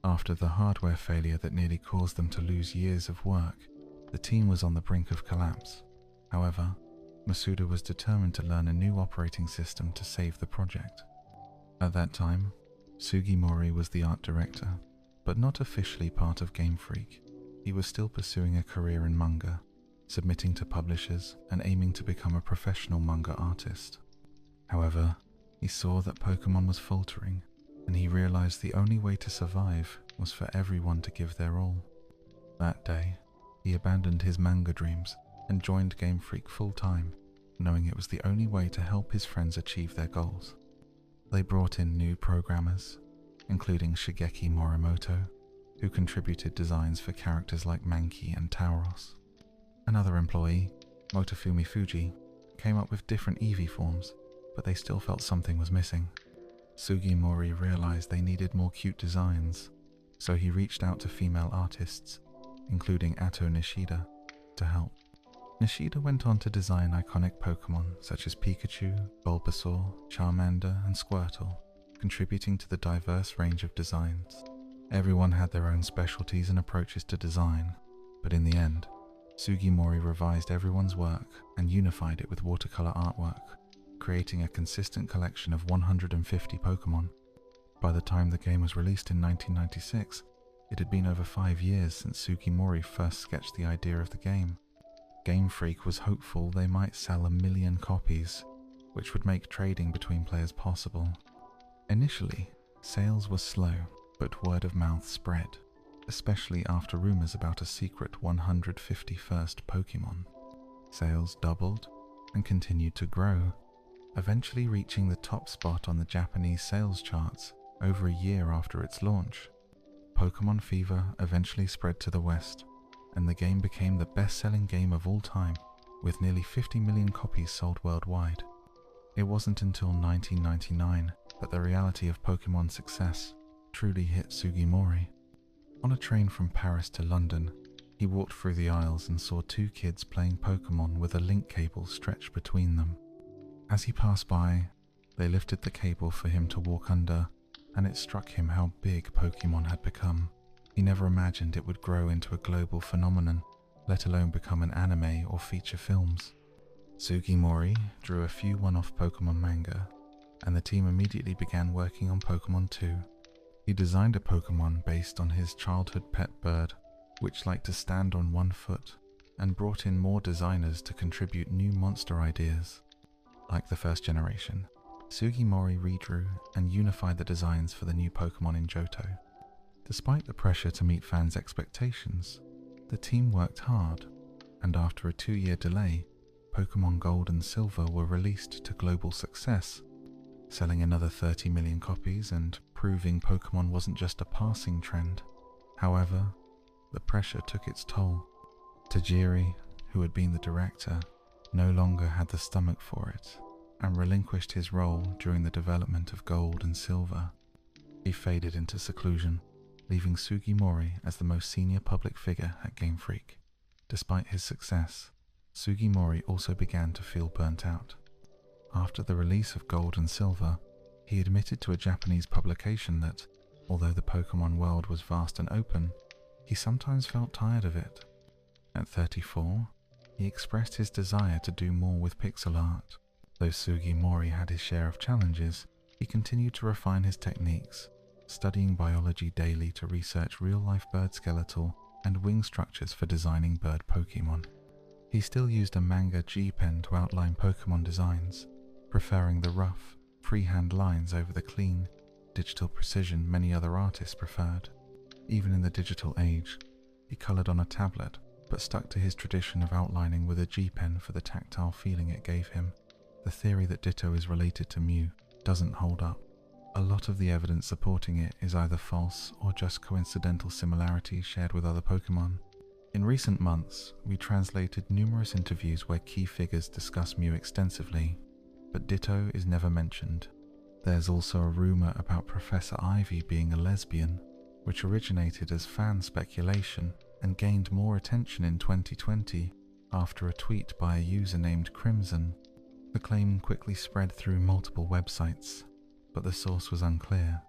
After the hardware failure that nearly caused them to lose years of work, the team was on the brink of collapse. However, Masuda was determined to learn a new operating system to save the project. At that time, Sugimori was the art director, but not officially part of Game Freak. He was still pursuing a career in manga, submitting to publishers and aiming to become a professional manga artist. However, he saw that Pokémon was faltering, and he realized the only way to survive was for everyone to give their all. That day, he abandoned his manga dreams and joined Game Freak full-time, knowing it was the only way to help his friends achieve their goals. They brought in new programmers, including Shigeki Morimoto, who contributed designs for characters like Mankey and Tauros. Another employee, Motofumi Fuji, came up with different Eevee forms, but they still felt something was missing. Sugimori realized they needed more cute designs, so he reached out to female artists, including Ato Nishida, to help. Nishida went on to design iconic Pokémon such as Pikachu, Bulbasaur, Charmander, and Squirtle, contributing to the diverse range of designs. Everyone had their own specialties and approaches to design, but in the end, Sugimori revised everyone's work and unified it with watercolor artwork, creating a consistent collection of 150 Pokémon. By the time the game was released in 1996, it had been over 5 years since Sugimori first sketched the idea of the game. Game Freak was hopeful they might sell 1 million copies, which would make trading between players possible. Initially, sales were slow, but word of mouth spread, especially after rumors about a secret 151st Pokémon. Sales doubled and continued to grow, eventually reaching the top spot on the Japanese sales charts over a year after its launch. Pokémon fever eventually spread to the West, and the game became the best-selling game of all time, with nearly 50 million copies sold worldwide. It wasn't until 1999 that the reality of Pokémon's success truly hit Sugimori. On a train from Paris to London, he walked through the aisles and saw 2 kids playing Pokémon with a link cable stretched between them. As he passed by, they lifted the cable for him to walk under, and it struck him how big Pokémon had become. He never imagined it would grow into a global phenomenon, let alone become an anime or feature films. Sugimori drew a few one-off Pokémon manga, and the team immediately began working on Pokémon 2. He designed a Pokémon based on his childhood pet bird, which liked to stand on one foot, and brought in more designers to contribute new monster ideas. Like the first generation, Sugimori redrew and unified the designs for the new Pokémon in Johto. Despite the pressure to meet fans' expectations, the team worked hard, and after a 2-year delay, Pokémon Gold and Silver were released to global success, selling another 30 million copies and proving Pokémon wasn't just a passing trend. However, the pressure took its toll. Tajiri, who had been the director, no longer had the stomach for it, and relinquished his role during the development of Gold and Silver. He faded into seclusion, leaving Sugimori as the most senior public figure at Game Freak. Despite his success, Sugimori also began to feel burnt out. After the release of Gold and Silver, he admitted to a Japanese publication that, although the Pokémon world was vast and open, he sometimes felt tired of it. At 34, he expressed his desire to do more with pixel art. Though Sugimori had his share of challenges, he continued to refine his techniques, studying biology daily to research real-life bird skeletal and wing structures for designing bird Pokémon. He still used a manga G-pen to outline Pokémon designs, preferring the rough, freehand lines over the clean, digital precision many other artists preferred. Even in the digital age, he colored on a tablet, but stuck to his tradition of outlining with a G-pen for the tactile feeling it gave him. The theory that Ditto is related to Mew doesn't hold up. A lot of the evidence supporting it is either false or just coincidental similarities shared with other Pokémon. In recent months, we translated numerous interviews where key figures discuss Mew extensively, but Ditto is never mentioned. There's also a rumor about Professor Ivy being a lesbian, which originated as fan speculation and gained more attention in 2020 after a tweet by a user named Crimson. The claim quickly spread through multiple websites, but the source was unclear.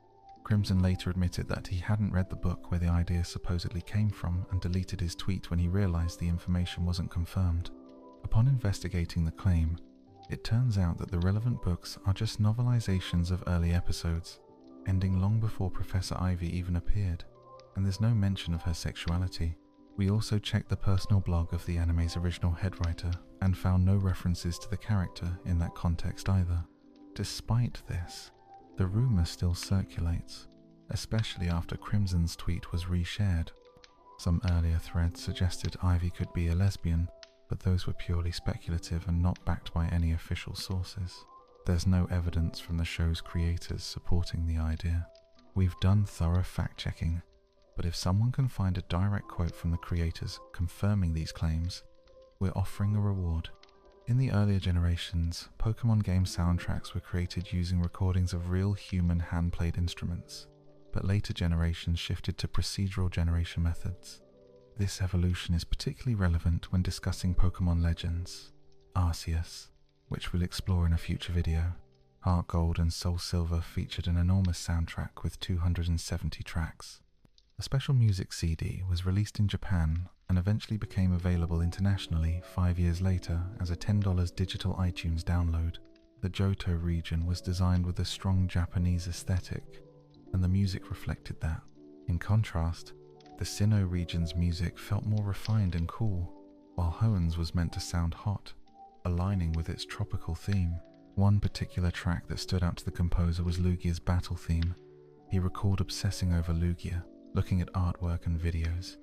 Crimson later admitted that he hadn't read the book where the idea supposedly came from and deleted his tweet when he realized the information wasn't confirmed. Upon investigating the claim, it turns out that the relevant books are just novelizations of early episodes, ending long before Professor Ivy even appeared, and there's no mention of her sexuality. We also checked the personal blog of the anime's original head writer and found no references to the character in that context either. Despite this, the rumor still circulates, especially after Crimson's tweet was reshared. Some earlier threads suggested Ivy could be a lesbian, but those were purely speculative and not backed by any official sources. There's no evidence from the show's creators supporting the idea. We've done thorough fact-checking, but if someone can find a direct quote from the creators confirming these claims, we're offering a reward. In the earlier generations, Pokémon game soundtracks were created using recordings of real human hand-played instruments, but later generations shifted to procedural generation methods. This evolution is particularly relevant when discussing Pokémon Legends, Arceus, which we'll explore in a future video. Heart Gold and Soul Silver featured an enormous soundtrack with 270 tracks. A special music CD was released in Japan and eventually became available internationally 5 years later as a $10 digital iTunes download. The Johto region was designed with a strong Japanese aesthetic, and the music reflected that. In contrast, the Sinnoh region's music felt more refined and cool, while Hoenn's was meant to sound hot, aligning with its tropical theme. One particular track that stood out to the composer was Lugia's battle theme. He recalled obsessing over Lugia, looking at artwork and videos,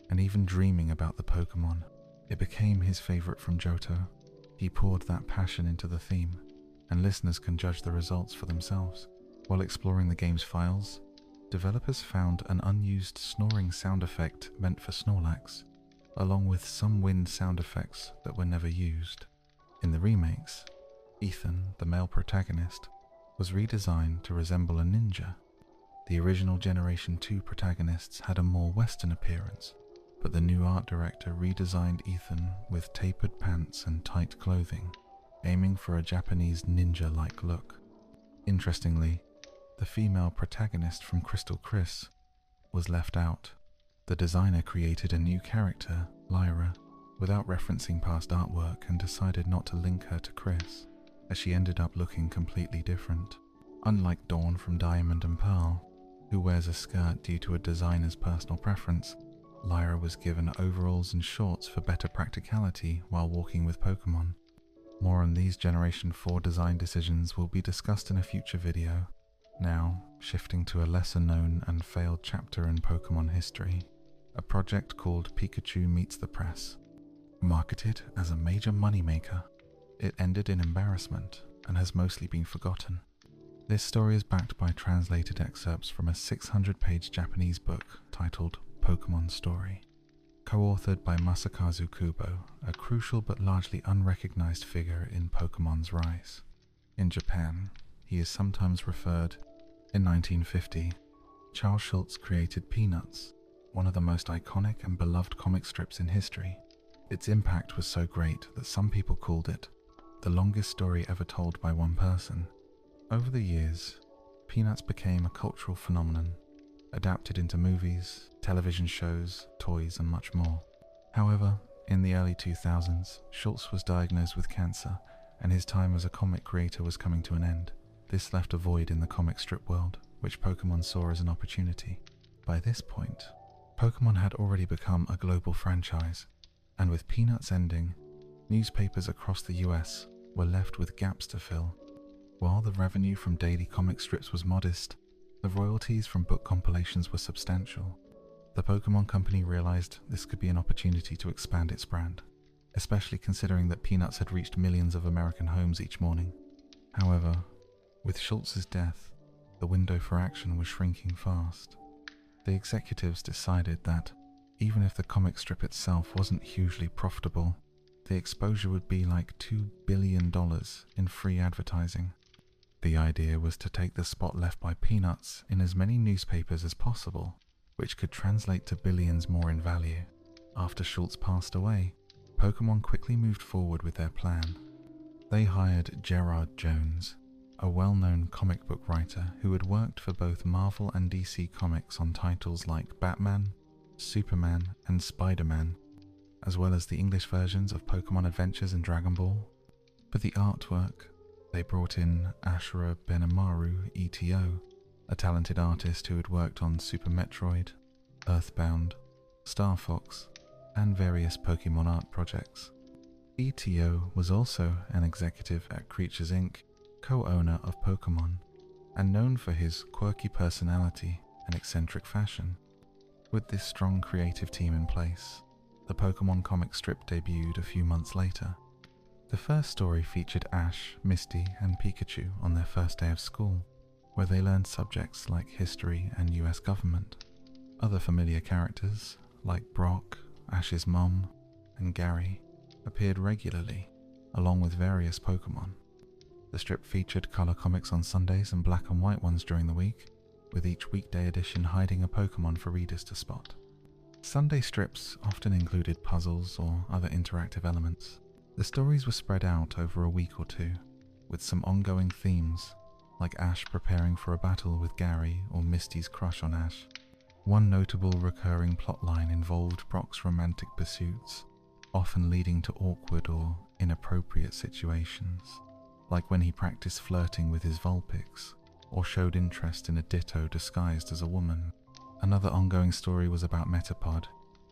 and even dreaming about the Pokémon. It became his favorite from Johto. He poured that passion into the theme, and listeners can judge the results for themselves. While exploring the game's files, developers found an unused snoring sound effect meant for Snorlax, along with some wind sound effects that were never used. In the remakes, Ethan, the male protagonist, was redesigned to resemble a ninja. The original Generation 2 protagonists had a more Western appearance, but the new art director redesigned Ethan with tapered pants and tight clothing, aiming for a Japanese ninja-like look. Interestingly, the female protagonist from Crystal Chris was left out. The designer created a new character, Lyra, without referencing past artwork and decided not to link her to Chris, as she ended up looking completely different. Unlike Dawn from Diamond and Pearl, who wears a skirt due to a designer's personal preference, Lyra was given overalls and shorts for better practicality while walking with Pokémon. More on these Generation 4 design decisions will be discussed in a future video. Now, shifting to a lesser known and failed chapter in Pokémon history, a project called Pikachu Meets the Press. Marketed as a major moneymaker, it ended in embarrassment and has mostly been forgotten. This story is backed by translated excerpts from a 600-page Japanese book titled Pokémon Story, co-authored by Masakazu Kubo, a crucial but largely unrecognized figure in Pokémon's rise. In Japan, he is sometimes referred. In 1950, Charles Schulz created Peanuts, one of the most iconic and beloved comic strips in history. Its impact was so great that some people called it the longest story ever told by one person. Over the years, Peanuts became a cultural phenomenon, adapted into movies, television shows, toys, and much more. However, in the early 2000s, Schulz was diagnosed with cancer, and his time as a comic creator was coming to an end. This left a void in the comic strip world, which Pokémon saw as an opportunity. By this point, Pokémon had already become a global franchise, and with Peanuts ending, newspapers across the US were left with gaps to fill. While the revenue from daily comic strips was modest, the royalties from book compilations were substantial. The Pokémon Company realized this could be an opportunity to expand its brand, especially considering that Peanuts had reached millions of American homes each morning. However, with Schulz's death, the window for action was shrinking fast. The executives decided that, even if the comic strip itself wasn't hugely profitable, the exposure would be like $2 billion in free advertising. The idea was to take the spot left by Peanuts in as many newspapers as possible, which could translate to billions more in value. After Schulz passed away, Pokémon quickly moved forward with their plan. They hired Gerard Jones, a well-known comic book writer who had worked for both Marvel and DC Comics on titles like Batman, Superman, and Spider-Man, as well as the English versions of Pokémon Adventures and Dragon Ball. For the artwork, they brought in Ashura Benamaru, ETO, a talented artist who had worked on Super Metroid, Earthbound, Star Fox, and various Pokémon art projects. ETO was also an executive at Creatures Inc., co-owner of Pokémon, and known for his quirky personality and eccentric fashion. With this strong creative team in place, the Pokémon comic strip debuted a few months later. The first story featured Ash, Misty, and Pikachu on their first day of school, where they learned subjects like history and US government. Other familiar characters, like Brock, Ash's mom, and Gary, appeared regularly, along with various Pokémon. The strip featured color comics on Sundays and black and white ones during the week, with each weekday edition hiding a Pokémon for readers to spot. Sunday strips often included puzzles or other interactive elements. The stories were spread out over a week or two, with some ongoing themes, like Ash preparing for a battle with Gary or Misty's crush on Ash. One notable recurring plotline involved Brock's romantic pursuits, often leading to awkward or inappropriate situations, like when he practiced flirting with his Vulpix, or showed interest in a Ditto disguised as a woman. Another ongoing story was about Metapod,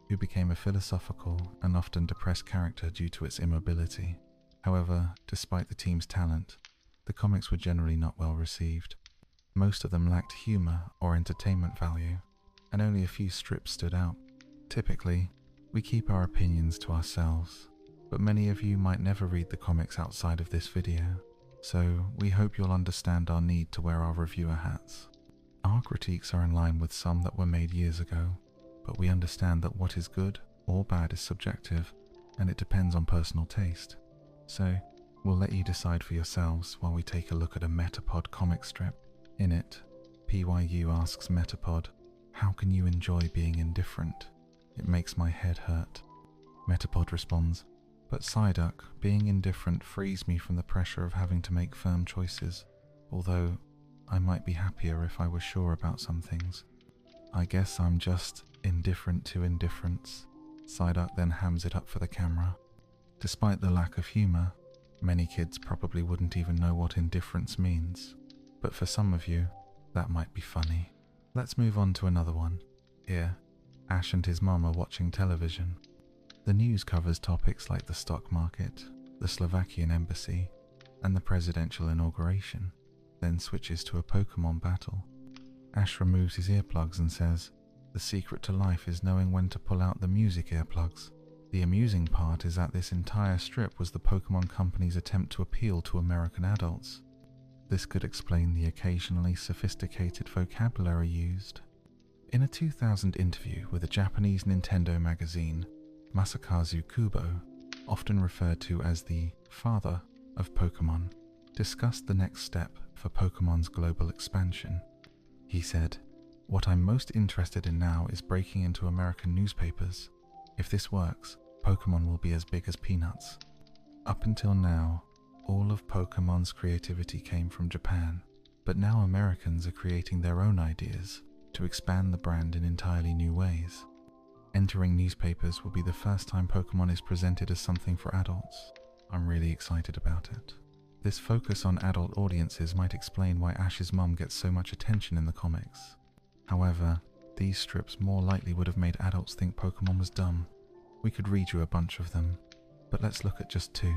who became a philosophical and often depressed character due to its immobility. However, despite the team's talent, the comics were generally not well received. Most of them lacked humor or entertainment value, and only a few strips stood out. Typically, we keep our opinions to ourselves, but many of you might never read the comics outside of this video, so we hope you'll understand our need to wear our reviewer hats. Our critiques are in line with some that were made years ago, but we understand that what is good or bad is subjective, and it depends on personal taste. So, we'll let you decide for yourselves while we take a look at a Metapod comic strip. In it, PYU asks Metapod, "How can you enjoy being indifferent? It makes my head hurt." Metapod responds, "But Psyduck, being indifferent frees me from the pressure of having to make firm choices, although I might be happier if I were sure about some things. I guess I'm just indifferent to indifference." Psyduck then hams it up for the camera. Despite the lack of humor, many kids probably wouldn't even know what indifference means, but for some of you, that might be funny. Let's move on to another one. Here, Ash and his mom are watching television. The news covers topics like the stock market, the Slovakian embassy, and the presidential inauguration, then switches to a Pokémon battle. Ash removes his earplugs and says, "The secret to life is knowing when to pull out the music earplugs." The amusing part is that this entire strip was the Pokémon Company's attempt to appeal to American adults. This could explain the occasionally sophisticated vocabulary used. In a 2000 interview with a Japanese Nintendo magazine, Masakazu Kubo, often referred to as the father of Pokémon, discussed the next step for Pokémon's global expansion. He said, "What I'm most interested in now is breaking into American newspapers. If this works, Pokémon will be as big as peanuts." Up until now, all of Pokémon's creativity came from Japan, but now Americans are creating their own ideas to expand the brand in entirely new ways. Entering newspapers will be the first time Pokémon is presented as something for adults. I'm really excited about it. This focus on adult audiences might explain why Ash's mum gets so much attention in the comics. However, these strips more likely would have made adults think Pokémon was dumb. We could read you a bunch of them, but let's look at just two.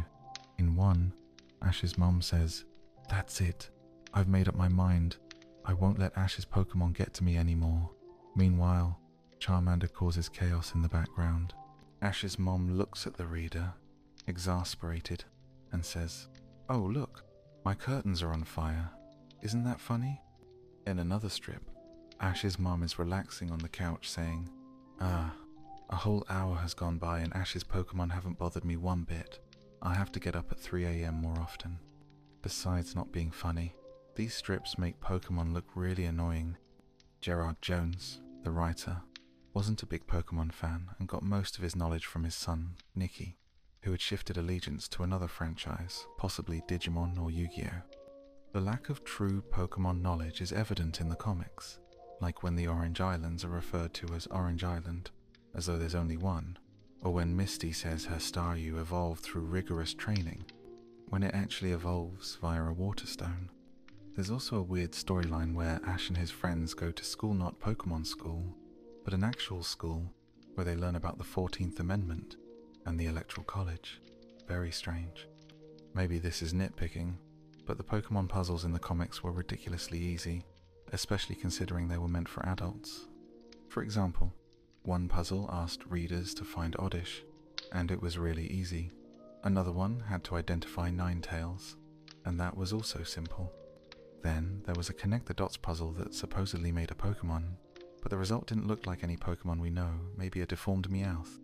In one, Ash's mum says, "That's it. I've made up my mind. I won't let Ash's Pokémon get to me anymore." Meanwhile, Charmander causes chaos in the background. Ash's mom looks at the reader, exasperated, and says, "Oh look, my curtains are on fire. Isn't that funny?" In another strip, Ash's mom is relaxing on the couch saying, a whole hour has gone by and Ash's Pokémon haven't bothered me one bit. I have to get up at 3 AM more often." Besides not being funny, these strips make Pokémon look really annoying. Gerard Jones, the writer, wasn't a big Pokémon fan and got most of his knowledge from his son, Nicky, who had shifted allegiance to another franchise, possibly Digimon or Yu-Gi-Oh! The lack of true Pokémon knowledge is evident in the comics, like when the Orange Islands are referred to as Orange Island, as though there's only one, or when Misty says her Staryu evolved through rigorous training, when it actually evolves via a water stone. There's also a weird storyline where Ash and his friends go to school, not Pokémon school, but an actual school where they learn about the 14th Amendment and the Electoral College. Very strange. Maybe this is nitpicking, but the Pokémon puzzles in the comics were ridiculously easy, especially considering they were meant for adults. For example, one puzzle asked readers to find Oddish, and it was really easy. Another one had to identify Ninetales, and that was also simple. Then there was a connect the dots puzzle that supposedly made a Pokémon, but the result didn't look like any Pokémon we know, maybe a deformed Meowth.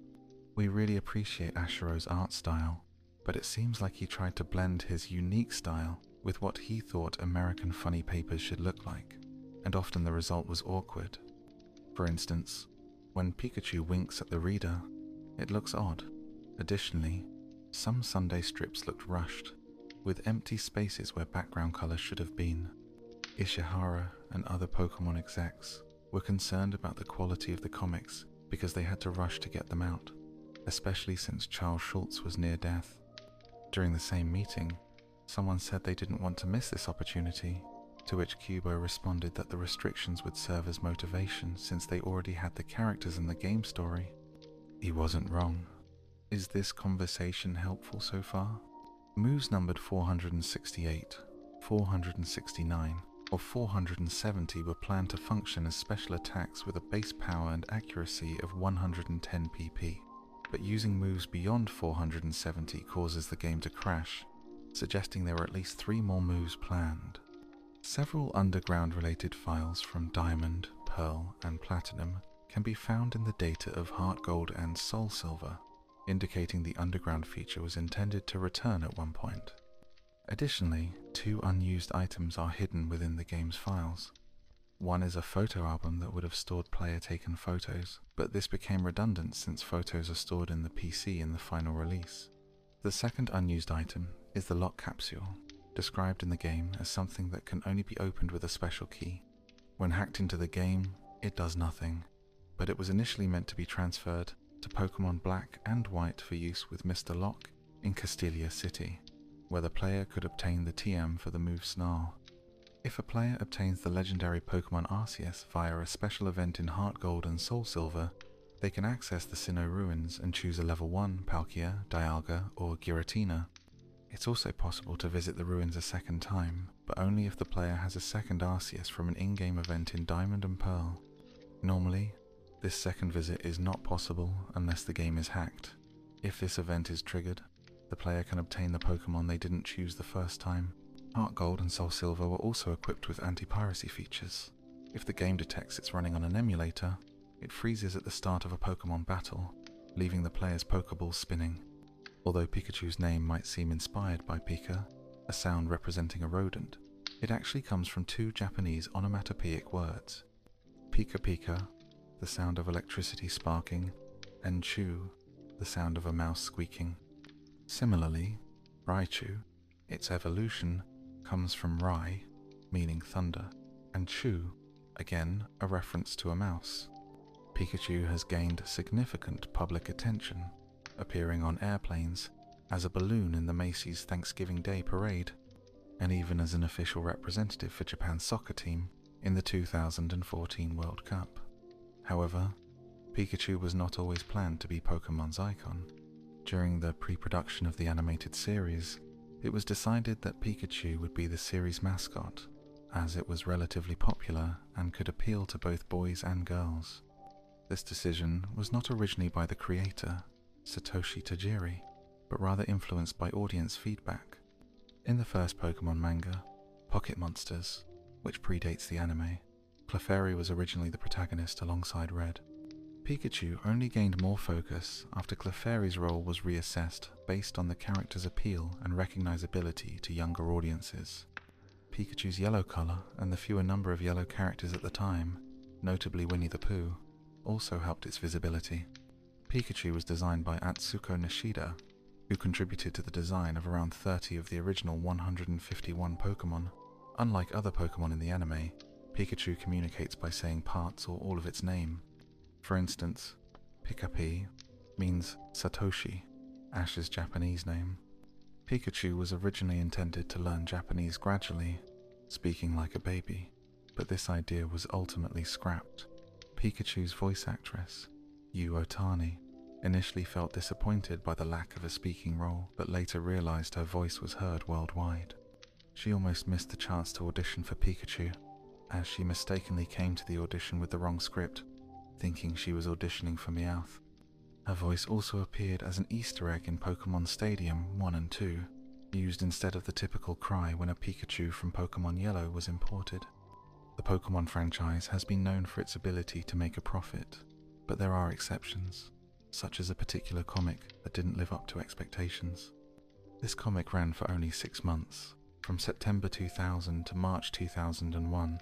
We really appreciate Ashiro's art style, but it seems like he tried to blend his unique style with what he thought American funny papers should look like, and often the result was awkward. For instance, when Pikachu winks at the reader, it looks odd. Additionally, some Sunday strips looked rushed, with empty spaces where background color should have been. Ishihara and other Pokémon execs were concerned about the quality of the comics because they had to rush to get them out, especially since Charles Schultz was near death. During the same meeting, someone said they didn't want to miss this opportunity, to which Kubo responded that the restrictions would serve as motivation since they already had the characters in the game story. He wasn't wrong. Is this conversation helpful so far? Moves numbered 468, 469, or 470 were planned to function as special attacks with a base power and accuracy of 110 pp, but using moves beyond 470 causes the game to crash, suggesting there were at least 3 more moves planned. Several underground-related files from Diamond, Pearl, and Platinum can be found in the data of Heart Gold and Soul Silver, indicating the underground feature was intended to return at one point. Additionally, 2 unused items are hidden within the game's files. One is a photo album that would have stored player-taken photos, but this became redundant since photos are stored in the PC in the final release. The second unused item is the lock capsule, described in the game as something that can only be opened with a special key. When hacked into the game, it does nothing, but it was initially meant to be transferred to Pokémon Black and White for use with Mr. Locke in Castelia City, where the player could obtain the TM for the move Snarl. If a player obtains the legendary Pokémon Arceus via a special event in Heart Gold and Soul Silver, they can access the Sinnoh Ruins and choose a level 1 Palkia, Dialga, or Giratina. It's also possible to visit the ruins a second time, but only if the player has a second Arceus from an in-game event in Diamond and Pearl. Normally, this second visit is not possible unless the game is hacked. If this event is triggered, the player can obtain the Pokémon they didn't choose the first time. Heart Gold and Soul Silver were also equipped with anti-piracy features. If the game detects it's running on an emulator, it freezes at the start of a Pokémon battle, leaving the player's Pokeballs spinning. Although Pikachu's name might seem inspired by Pika, a sound representing a rodent, it actually comes from 2 Japanese onomatopoeic words. Pika Pika, the sound of electricity sparking, and Chu, the sound of a mouse squeaking. Similarly, Raichu, its evolution, comes from Rai, meaning thunder, and Chu, again a reference to a mouse. Pikachu has gained significant public attention, appearing on airplanes, as a balloon in the Macy's Thanksgiving Day Parade, and even as an official representative for Japan's soccer team in the 2014 World Cup. However, Pikachu was not always planned to be Pokémon's icon. During the pre-production of the animated series, it was decided that Pikachu would be the series mascot, as it was relatively popular and could appeal to both boys and girls. This decision was not originally by the creator, Satoshi Tajiri, but rather influenced by audience feedback. In the first Pokémon manga, Pocket Monsters, which predates the anime, Clefairy was originally the protagonist alongside Red. Pikachu only gained more focus after Clefairy's role was reassessed based on the character's appeal and recognizability to younger audiences. Pikachu's yellow color and the fewer number of yellow characters at the time, notably Winnie the Pooh, also helped its visibility. Pikachu was designed by Atsuko Nishida, who contributed to the design of around 30 of the original 151 Pokémon. Unlike other Pokemon in the anime, Pikachu communicates by saying parts or all of its name. For instance, Pikapi means Satoshi, Ash's Japanese name. Pikachu was originally intended to learn Japanese gradually, speaking like a baby, but this idea was ultimately scrapped. Pikachu's voice actress, Yu Otani, initially felt disappointed by the lack of a speaking role, but later realized her voice was heard worldwide. She almost missed the chance to audition for Pikachu, as she mistakenly came to the audition with the wrong script, thinking she was auditioning for Meowth. Her voice also appeared as an Easter egg in Pokémon Stadium 1 and 2, used instead of the typical cry when a Pikachu from Pokémon Yellow was imported. The Pokémon franchise has been known for its ability to make a profit, but there are exceptions, such as a particular comic that didn't live up to expectations. This comic ran for only 6 months, from September 2000 to March 2001,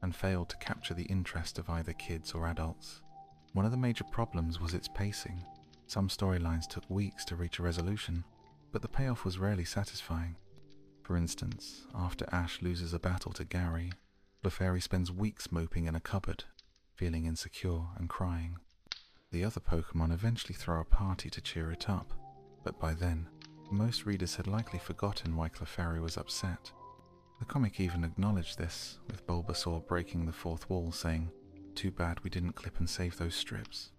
and failed to capture the interest of either kids or adults. One of the major problems was its pacing. Some storylines took weeks to reach a resolution, but the payoff was rarely satisfying. For instance, after Ash loses a battle to Gary, Clefairy spends weeks moping in a cupboard, feeling insecure and crying. The other Pokemon eventually throw a party to cheer it up, but by then, most readers had likely forgotten why Clefairy was upset. The comic even acknowledged this, with Bulbasaur breaking the fourth wall saying, "Too bad we didn't clip and save those strips."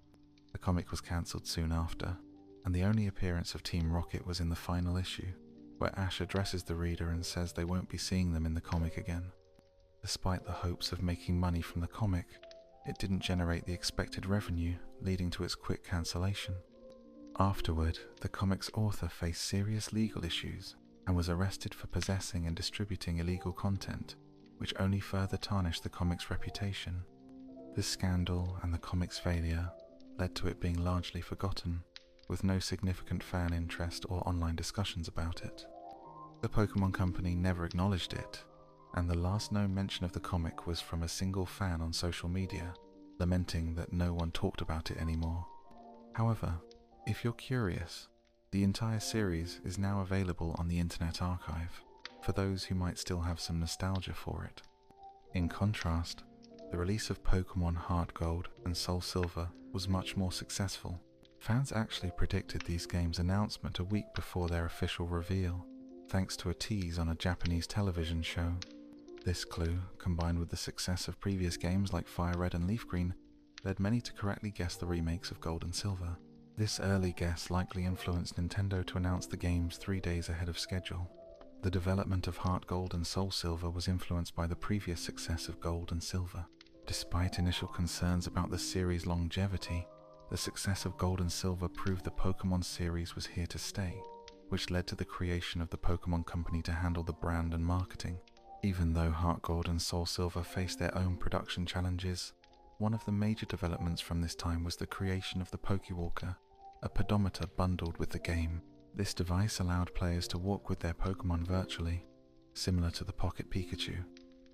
The comic was cancelled soon after, and the only appearance of Team Rocket was in the final issue, where Ash addresses the reader and says they won't be seeing them in the comic again. Despite the hopes of making money from the comic, it didn't generate the expected revenue, leading to its quick cancellation. Afterward, the comic's author faced serious legal issues and was arrested for possessing and distributing illegal content, which only further tarnished the comic's reputation. This scandal and the comic's failure led to it being largely forgotten, with no significant fan interest or online discussions about it. The Pokémon Company never acknowledged it, and the last known mention of the comic was from a single fan on social media, lamenting that no one talked about it anymore. However, if you're curious, the entire series is now available on the Internet Archive, for those who might still have some nostalgia for it. In contrast, the release of Pokémon Heart Gold and Soul Silver was much more successful. Fans actually predicted these games' announcement a week before their official reveal, thanks to a tease on a Japanese television show. This clue, combined with the success of previous games like Fire Red and Leaf Green, led many to correctly guess the remakes of Gold and Silver. This early guess likely influenced Nintendo to announce the games 3 days ahead of schedule. The development of Heart Gold and Soul Silver was influenced by the previous success of Gold and Silver. Despite initial concerns about the series' longevity, the success of Gold and Silver proved the Pokémon series was here to stay, which led to the creation of the Pokémon Company to handle the brand and marketing. Even though Heart Gold and Soul Silver faced their own production challenges, one of the major developments from this time was the creation of the Pokéwalker, a pedometer bundled with the game. This device allowed players to walk with their Pokémon virtually, similar to the Pocket Pikachu,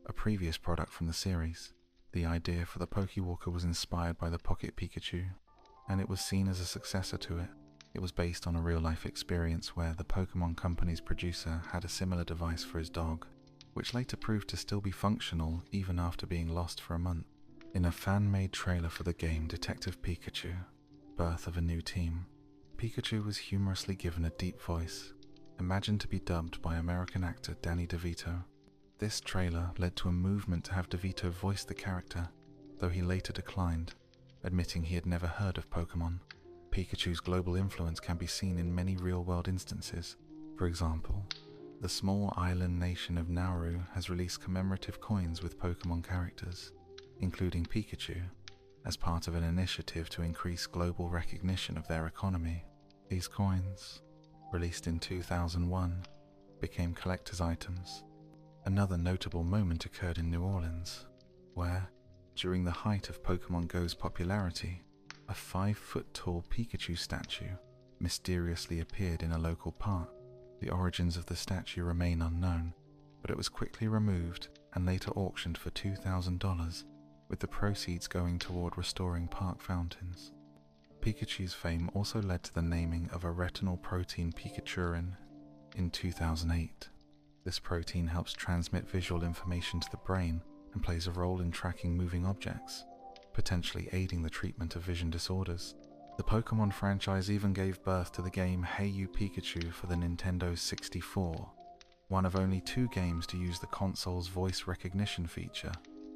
a previous product from the series. The idea for the Pokéwalker was inspired by the Pocket Pikachu, and it was seen as a successor to it. It was based on a real-life experience where the Pokémon Company's producer had a similar device for his dog, which later proved to still be functional even after being lost for a month. In a fan-made trailer for the game Detective Pikachu, Birth of a New Team, Pikachu was humorously given a deep voice, imagined to be dubbed by American actor Danny DeVito. This trailer led to a movement to have DeVito voice the character, though he later declined, admitting he had never heard of Pokémon. Pikachu's global influence can be seen in many real-world instances. For example, the small island nation of Nauru has released commemorative coins with Pokémon characters, including Pikachu, as part of an initiative to increase global recognition of their economy. These coins, released in 2001, became collector's items. Another notable moment occurred in New Orleans, where, during the height of Pokémon Go's popularity, a 5-foot-tall Pikachu statue mysteriously appeared in a local park. The origins of the statue remain unknown, but it was quickly removed and later auctioned for $2,000, with the proceeds going toward restoring park fountains. Pikachu's fame also led to the naming of a retinal protein Pikachurin in 2008. This protein helps transmit visual information to the brain and plays a role in tracking moving objects, potentially aiding the treatment of vision disorders. The Pokémon franchise even gave birth to the game Hey You Pikachu for the Nintendo 64, one of only 2 games to use the console's voice recognition feature.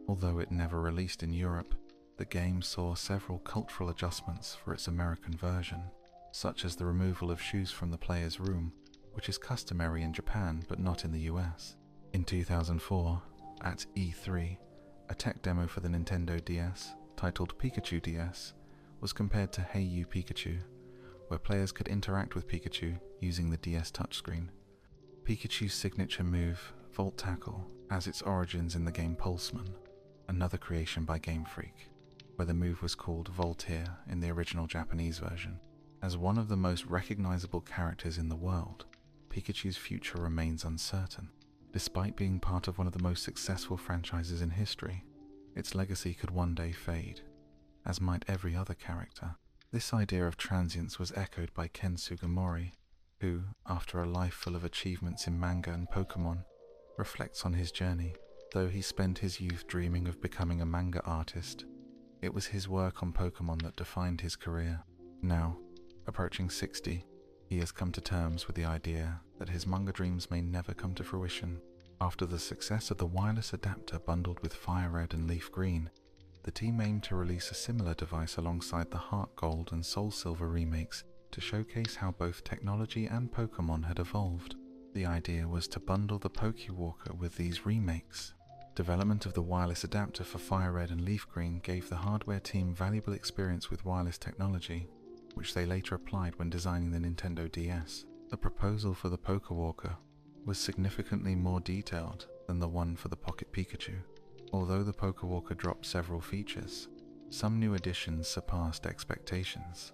Although it never released in Europe, the game saw several cultural adjustments for its American version, such as the removal of shoes from the player's room, which is customary in Japan but not in the US. In 2004, at E3, a tech demo for the Nintendo DS, titled Pikachu DS, was compared to Hey You Pikachu, where players could interact with Pikachu using the DS touchscreen. Pikachu's signature move, Volt Tackle, has its origins in the game Pulseman, another creation by Game Freak, where the move was called Volteer in the original Japanese version. As one of the most recognizable characters in the world, Pikachu's future remains uncertain. Despite being part of one of the most successful franchises in history, its legacy could one day fade, as might every other character. This idea of transience was echoed by Ken Sugimori, who, after a life full of achievements in manga and Pokémon, reflects on his journey. Though he spent his youth dreaming of becoming a manga artist, it was his work on Pokémon that defined his career. Now, approaching 60, he has come to terms with the idea that his manga dreams may never come to fruition. After the success of the wireless adapter bundled with Fire Red and Leaf Green, the team aimed to release a similar device alongside the Heart Gold and Soul Silver remakes to showcase how both technology and Pokémon had evolved. The idea was to bundle the Pokewalker with these remakes. Development of the wireless adapter for Fire Red and Leaf Green gave the hardware team valuable experience with wireless technology, which they later applied when designing the Nintendo DS. The proposal for the Pokewalker was significantly more detailed than the one for the Pocket Pikachu. Although the Pokewalker dropped several features, some new additions surpassed expectations.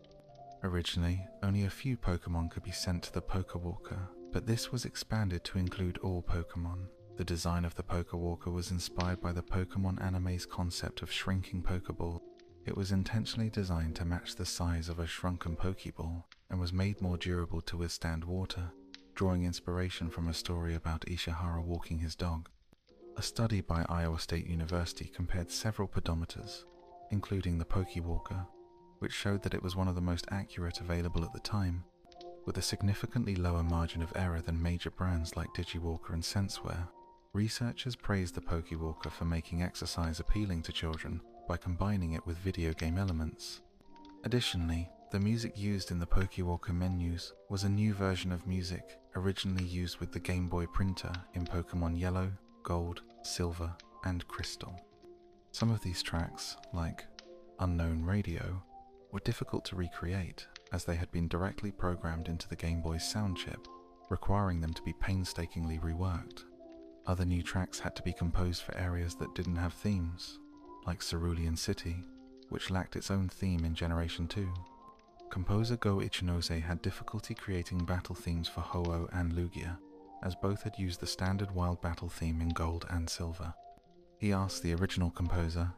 Originally, only a few Pokémon could be sent to the Pokewalker, but this was expanded to include all Pokémon. The design of the Pokewalker was inspired by the Pokémon anime's concept of shrinking Pokeball. It was intentionally designed to match the size of a shrunken Pokeball and was made more durable to withstand water, drawing inspiration from a story about Ishihara walking his dog. A study by Iowa State University compared several pedometers, including the Pokewalker, which showed that it was one of the most accurate available at the time, with a significantly lower margin of error than major brands like Digiwalker and SenseWare. Researchers praised the Pokewalker for making exercise appealing to children by combining it with video game elements. Additionally, the music used in the Pokewalker menus was a new version of music originally used with the Game Boy printer in Pokémon Yellow, Gold, Silver, and Crystal. Some of these tracks, like Unknown Radio, were difficult to recreate as they had been directly programmed into the Game Boy's sound chip, requiring them to be painstakingly reworked. Other new tracks had to be composed for areas that didn't have themes, like Cerulean City, which lacked its own theme in Generation 2. Composer Go Ichinose had difficulty creating battle themes for Ho-Oh and Lugia, as both had used the standard Wild Battle theme in Gold and Silver. He asked the original composer,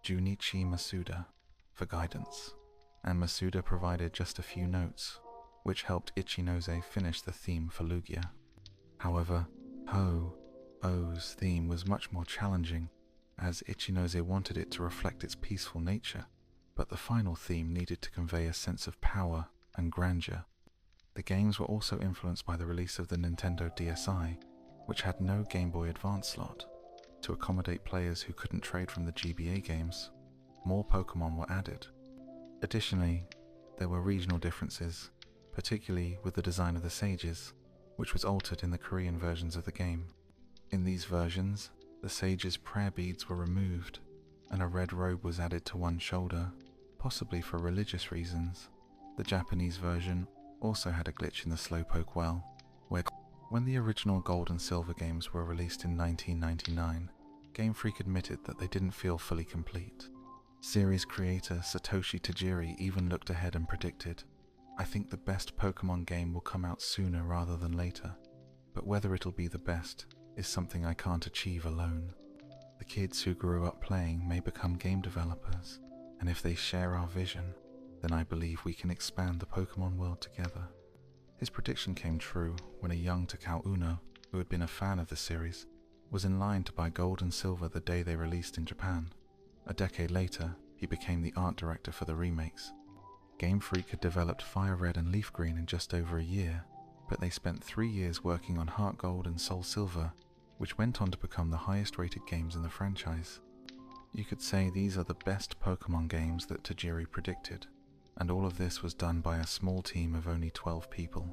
Junichi Masuda, for guidance, and Masuda provided just a few notes, which helped Ichinose finish the theme for Lugia. However, Ho-Oh's theme was much more challenging, as Ichinose wanted it to reflect its peaceful nature, but the final theme needed to convey a sense of power and grandeur. The games were also influenced by the release of the Nintendo DSi, which had no Game Boy Advance slot. To accommodate players who couldn't trade from the GBA games, more Pokémon were added. Additionally, there were regional differences, particularly with the design of the sages, which was altered in the Korean versions of the game. In these versions, the sages' prayer beads were removed, and a red robe was added to one shoulder, possibly for religious reasons. The Japanese version also had a glitch in the Slowpoke well, where when the original Gold and Silver games were released in 1999, Game Freak admitted that they didn't feel fully complete. Series creator Satoshi Tajiri even looked ahead and predicted, "I think the best Pokémon game will come out sooner rather than later, but whether it'll be the best is something I can't achieve alone. The kids who grew up playing may become game developers, and if they share our vision, then I believe we can expand the Pokémon world together." His prediction came true when a young Takao Uno, who had been a fan of the series, was in line to buy gold and silver the day they released in Japan. A decade later, he became the art director for the remakes. Game Freak had developed Fire Red and Leaf Green in just over a year, but they spent 3 years working on Heart Gold and Soul Silver, which went on to become the highest rated games in the franchise. You could say these are the best Pokémon games that Tajiri predicted, and all of this was done by a small team of only 12 people.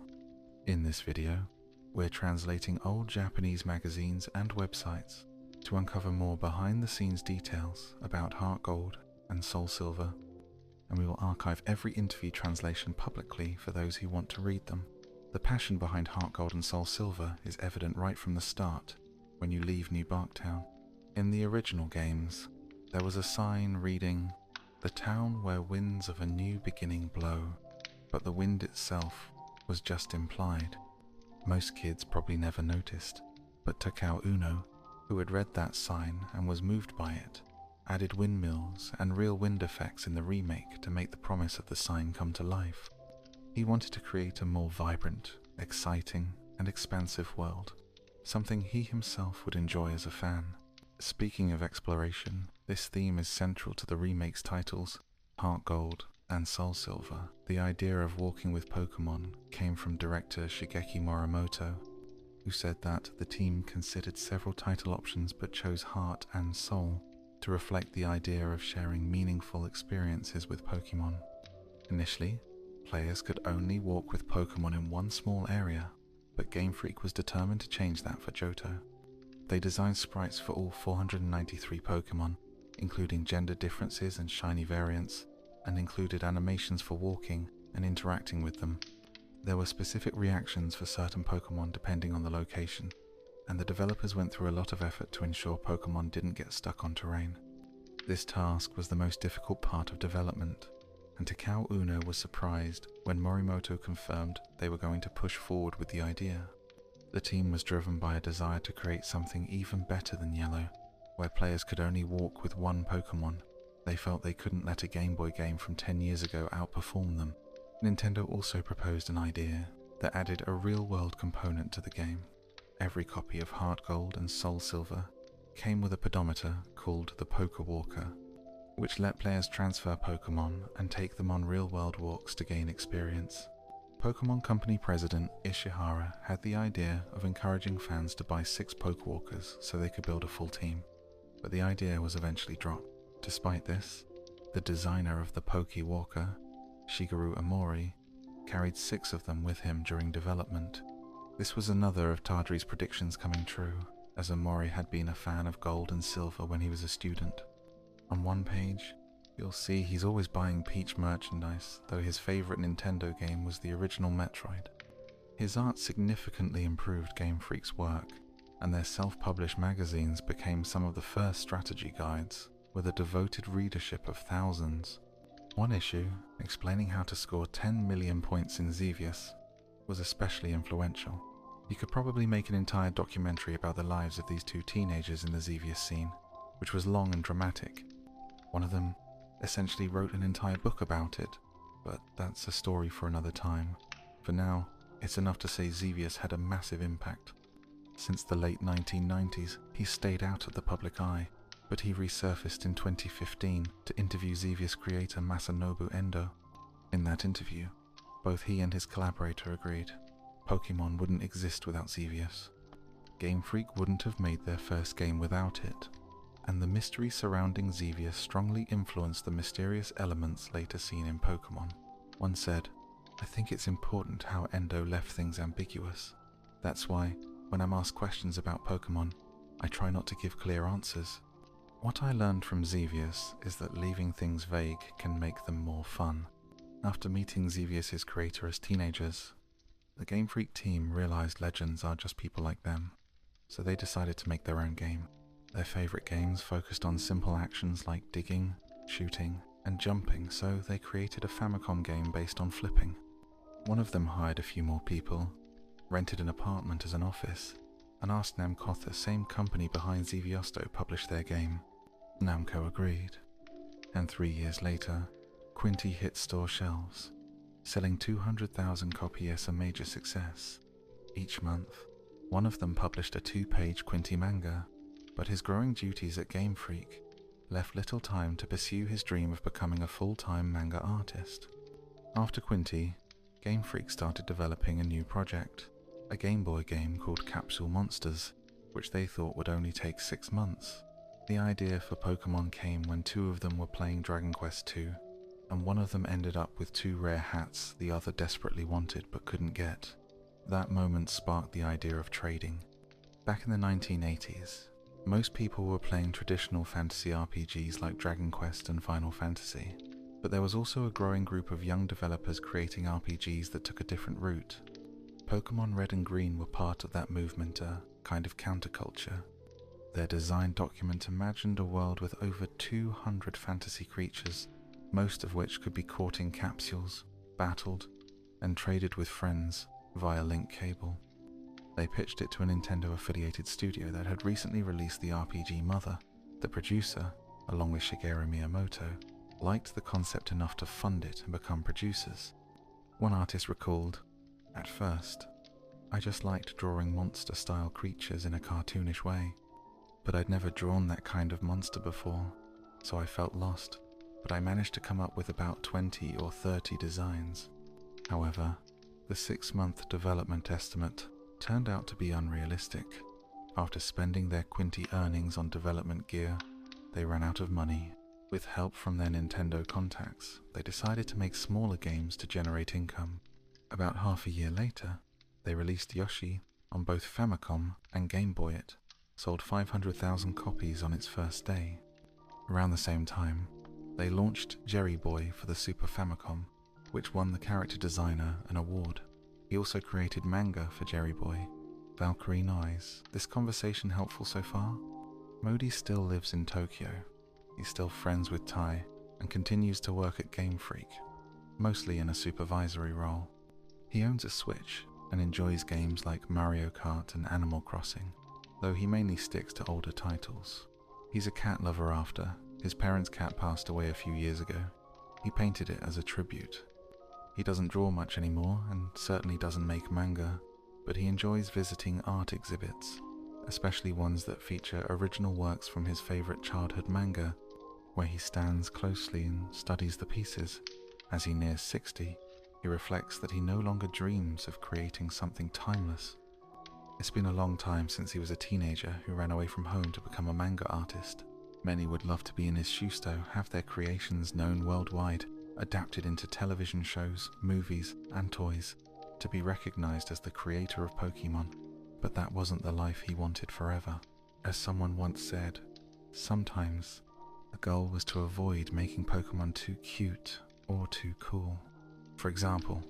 In this video, we're translating old Japanese magazines and websites to uncover more behind-the-scenes details about Heart Gold and Soul Silver, and we will archive every interview translation publicly for those who want to read them. The passion behind Heart Gold and Soul Silver is evident right from the start when you leave New Barktown. In the original games, there was a sign reading, "The town where winds of a new beginning blow," but the wind itself was just implied. Most kids probably never noticed, but Takao Uno, who had read that sign and was moved by it, added windmills and real wind effects in the remake to make the promise of the sign come to life. He wanted to create a more vibrant, exciting, and expansive world, something he himself would enjoy as a fan. Speaking of exploration, this theme is central to the remake's titles, Heart Gold and Soul Silver. The idea of walking with Pokémon came from director Shigeki Morimoto, who said that the team considered several title options but chose Heart and Soul to reflect the idea of sharing meaningful experiences with Pokémon. Initially, players could only walk with Pokémon in one small area, but Game Freak was determined to change that for Johto. They designed sprites for all 493 Pokémon, including gender differences and shiny variants, and included animations for walking and interacting with them. There were specific reactions for certain Pokémon depending on the location, and the developers went through a lot of effort to ensure Pokémon didn't get stuck on terrain. This task was the most difficult part of development, and Takao Uno was surprised when Morimoto confirmed they were going to push forward with the idea. The team was driven by a desire to create something even better than Yellow, where players could only walk with one Pokémon. They felt they couldn't let a Game Boy game from 10 years ago outperform them. Nintendo also proposed an idea that added a real-world component to the game. Every copy of Heart Gold and Soul Silver came with a pedometer called the Poké Walker, which let players transfer Pokémon and take them on real-world walks to gain experience. Pokémon Company President Ishihara had the idea of encouraging fans to buy 6 Pokewalkers so they could build a full team, but the idea was eventually dropped. Despite this, the designer of the Poké Walker, Shigeru Amori, carried 6 of them with him during development. This was another of Tadri's predictions coming true, as Amori had been a fan of gold and silver when he was a student. On one page, you'll see he's always buying Peach merchandise, though his favourite Nintendo game was the original Metroid. His art significantly improved Game Freak's work, and their self-published magazines became some of the first strategy guides, with a devoted readership of thousands. One issue, explaining how to score 10 million points in Xevious, was especially influential. You could probably make an entire documentary about the lives of these 2 teenagers in the Xevious scene, which was long and dramatic. One of them essentially wrote an entire book about it, but that's a story for another time. For now, it's enough to say Xevious had a massive impact. Since the late 1990s, he stayed out of the public eye, but he resurfaced in 2015 to interview Xevious creator Masanobu Endo. In that interview, both he and his collaborator agreed Pokémon wouldn't exist without Xevious. Game Freak wouldn't have made their first game without it, and the mystery surrounding Xevious strongly influenced the mysterious elements later seen in Pokémon. One said, "I think it's important how Endo left things ambiguous. That's why, when I'm asked questions about Pokémon, I try not to give clear answers. What I learned from Xevious is that leaving things vague can make them more fun." After meeting Xevious's creator as teenagers, the Game Freak team realized legends are just people like them, so they decided to make their own game. Their favorite games focused on simple actions like digging, shooting, and jumping, so they created a Famicom game based on flipping. One of them hired a few more people, rented an apartment as an office, and asked Namco, the same company behind Xeviosto, publish their game. Namco agreed, and 3 years later, Quinty hit store shelves, selling 200,000 copies, a major success. Each month, One of them published a 2-page Quinty manga, but his growing duties at Game Freak left little time to pursue his dream of becoming a full-time manga artist. After Quinty, Game Freak started developing a new project, a Game Boy game called Capsule Monsters, which they thought would only take 6 months. The idea for Pokémon came when 2 of them were playing Dragon Quest II, and one of them ended up with 2 rare hats the other desperately wanted but couldn't get. That moment sparked the idea of trading. Back in the 1980s, most people were playing traditional fantasy RPGs like Dragon Quest and Final Fantasy, but there was also a growing group of young developers creating RPGs that took a different route. Pokémon Red and Green were part of that movement, a kind of counterculture. Their design document imagined a world with over 200 fantasy creatures, most of which could be caught in capsules, battled, and traded with friends via link cable. They pitched it to a Nintendo-affiliated studio that had recently released the RPG Mother. The producer, along with Shigeru Miyamoto, liked the concept enough to fund it and become producers. One artist recalled, "At first, I just liked drawing monster-style creatures in a cartoonish way, but I'd never drawn that kind of monster before, so I felt lost, but I managed to come up with about 20 or 30 designs. However, the 6-month development estimate turned out to be unrealistic. After spending their Quinty earnings on development gear, they ran out of money. With help from their Nintendo contacts, they decided to make smaller games to generate income. About half a year later, they released Yoshi on both Famicom and Game Boy. It sold 500,000 copies on its first day. Around the same time, they launched Jerry Boy for the Super Famicom, which won the character designer an award. He also created manga for Jerry Boy, Valkyrie Noise. This conversation helpful so far? Modi still lives in Tokyo. He's still friends with Tai and continues to work at Game Freak, mostly in a supervisory role. He owns a Switch and enjoys games like Mario Kart and Animal Crossing, though he mainly sticks to older titles. He's a cat lover after his parents' cat passed away a few years ago. He painted it as a tribute. He doesn't draw much anymore and certainly doesn't make manga, but he enjoys visiting art exhibits, especially ones that feature original works from his favorite childhood manga, where he stands closely and studies the pieces. As he nears 60, he reflects that he no longer dreams of creating something timeless. It's been a long time since he was a teenager who ran away from home to become a manga artist. Many would love to be in his shoes though, have their creations known worldwide, adapted into television shows, movies, and toys, to be recognized as the creator of Pokémon. But that wasn't the life he wanted forever. As someone once said, sometimes the goal was to avoid making Pokémon too cute or too cool. For example,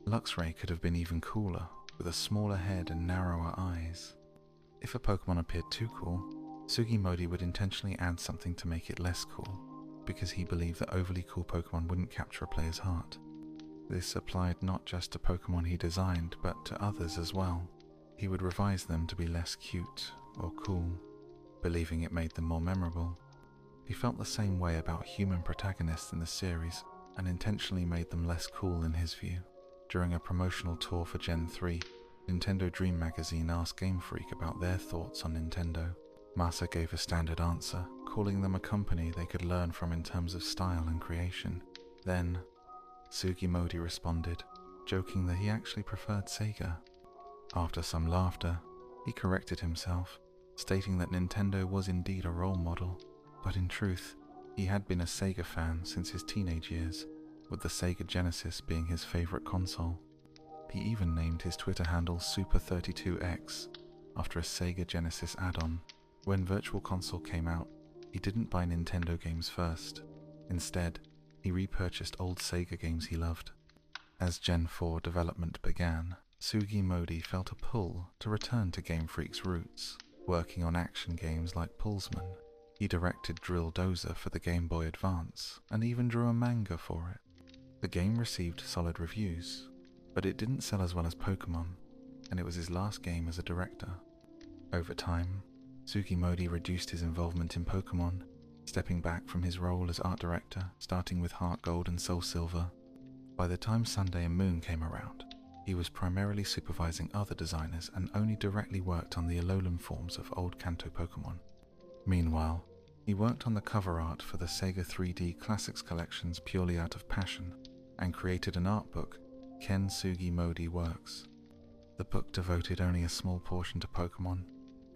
Luxray could have been even cooler, with a smaller head and narrower eyes. If a Pokémon appeared too cool, Sugimodi would intentionally add something to make it less cool, because he believed that overly cool Pokémon wouldn't capture a player's heart. This applied not just to Pokémon he designed, but to others as well. He would revise them to be less cute or cool, believing it made them more memorable. He felt the same way about human protagonists in the series, and intentionally made them less cool in his view. During a promotional tour for Gen 3, Nintendo Dream Magazine asked Game Freak about their thoughts on Nintendo. Masa gave a standard answer, calling them a company they could learn from in terms of style and creation. Then, Sugimodi responded, joking that he actually preferred Sega. After some laughter, he corrected himself, stating that Nintendo was indeed a role model, but in truth, he had been a Sega fan since his teenage years, with the Sega Genesis being his favorite console. He even named his Twitter handle Super32X after a Sega Genesis add-on. When Virtual Console came out, he didn't buy Nintendo games first. Instead, he repurchased old Sega games he loved. As Gen 4 development began, Sugimodi felt a pull to return to Game Freak's roots, working on action games like Pulsman. He directed Drill Dozer for the Game Boy Advance, and even drew a manga for it. The game received solid reviews, but it didn't sell as well as Pokémon, and it was his last game as a director. Over time, Sugimodi reduced his involvement in Pokémon, stepping back from his role as art director, starting with Heart Gold and Soul Silver. By the time Sunday and Moon came around, He was primarily supervising other designers and only directly worked on the Alolan forms of old Kanto Pokémon. Meanwhile, he worked on the cover art for the Sega 3D Classics collections purely out of passion, and created an art book, Ken Sugi Modi Works. The book devoted only a small portion to Pokémon,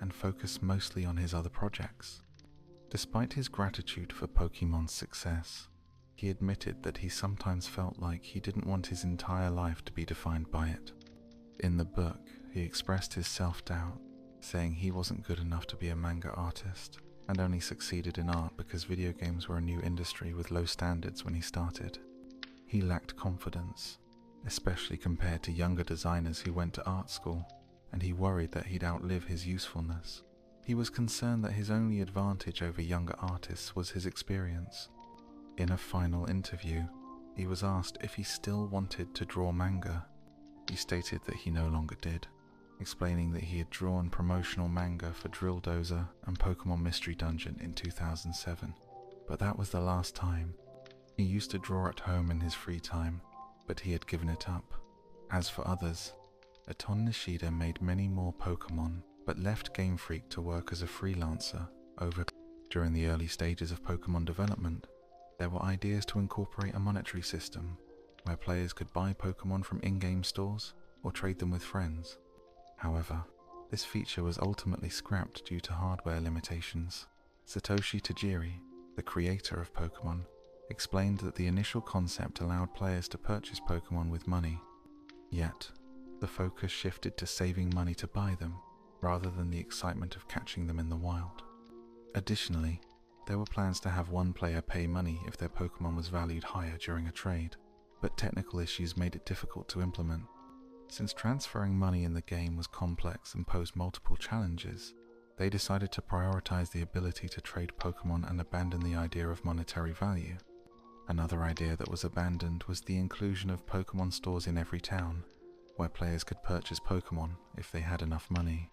and focused mostly on his other projects. Despite his gratitude for Pokémon's success, he admitted that he sometimes felt like he didn't want his entire life to be defined by it. In the book, he expressed his self-doubt, saying he wasn't good enough to be a manga artist, and only succeeded in art because video games were a new industry with low standards when he started. He lacked confidence, especially compared to younger designers who went to art school, and he worried that he'd outlive his usefulness. He was concerned that his only advantage over younger artists was his experience. In a final interview, he was asked if he still wanted to draw manga. He stated that he no longer did, explaining that he had drawn promotional manga for Drill Dozer and Pokémon Mystery Dungeon in 2007, but that was the last time. He used to draw at home in his free time, but he had given it up. As for others, Aton Nishida made many more Pokémon, but left Game Freak to work as a freelancer during the early stages of Pokémon development. There were ideas to incorporate a monetary system, where players could buy Pokémon from in-game stores or trade them with friends. However, this feature was ultimately scrapped due to hardware limitations. Satoshi Tajiri, the creator of Pokémon, explained that the initial concept allowed players to purchase Pokémon with money, yet the focus shifted to saving money to buy them, rather than the excitement of catching them in the wild. Additionally, there were plans to have one player pay money if their Pokémon was valued higher during a trade, but technical issues made it difficult to implement. Since transferring money in the game was complex and posed multiple challenges, they decided to prioritize the ability to trade Pokémon and abandon the idea of monetary value. Another idea that was abandoned was the inclusion of Pokémon stores in every town, where players could purchase Pokémon if they had enough money.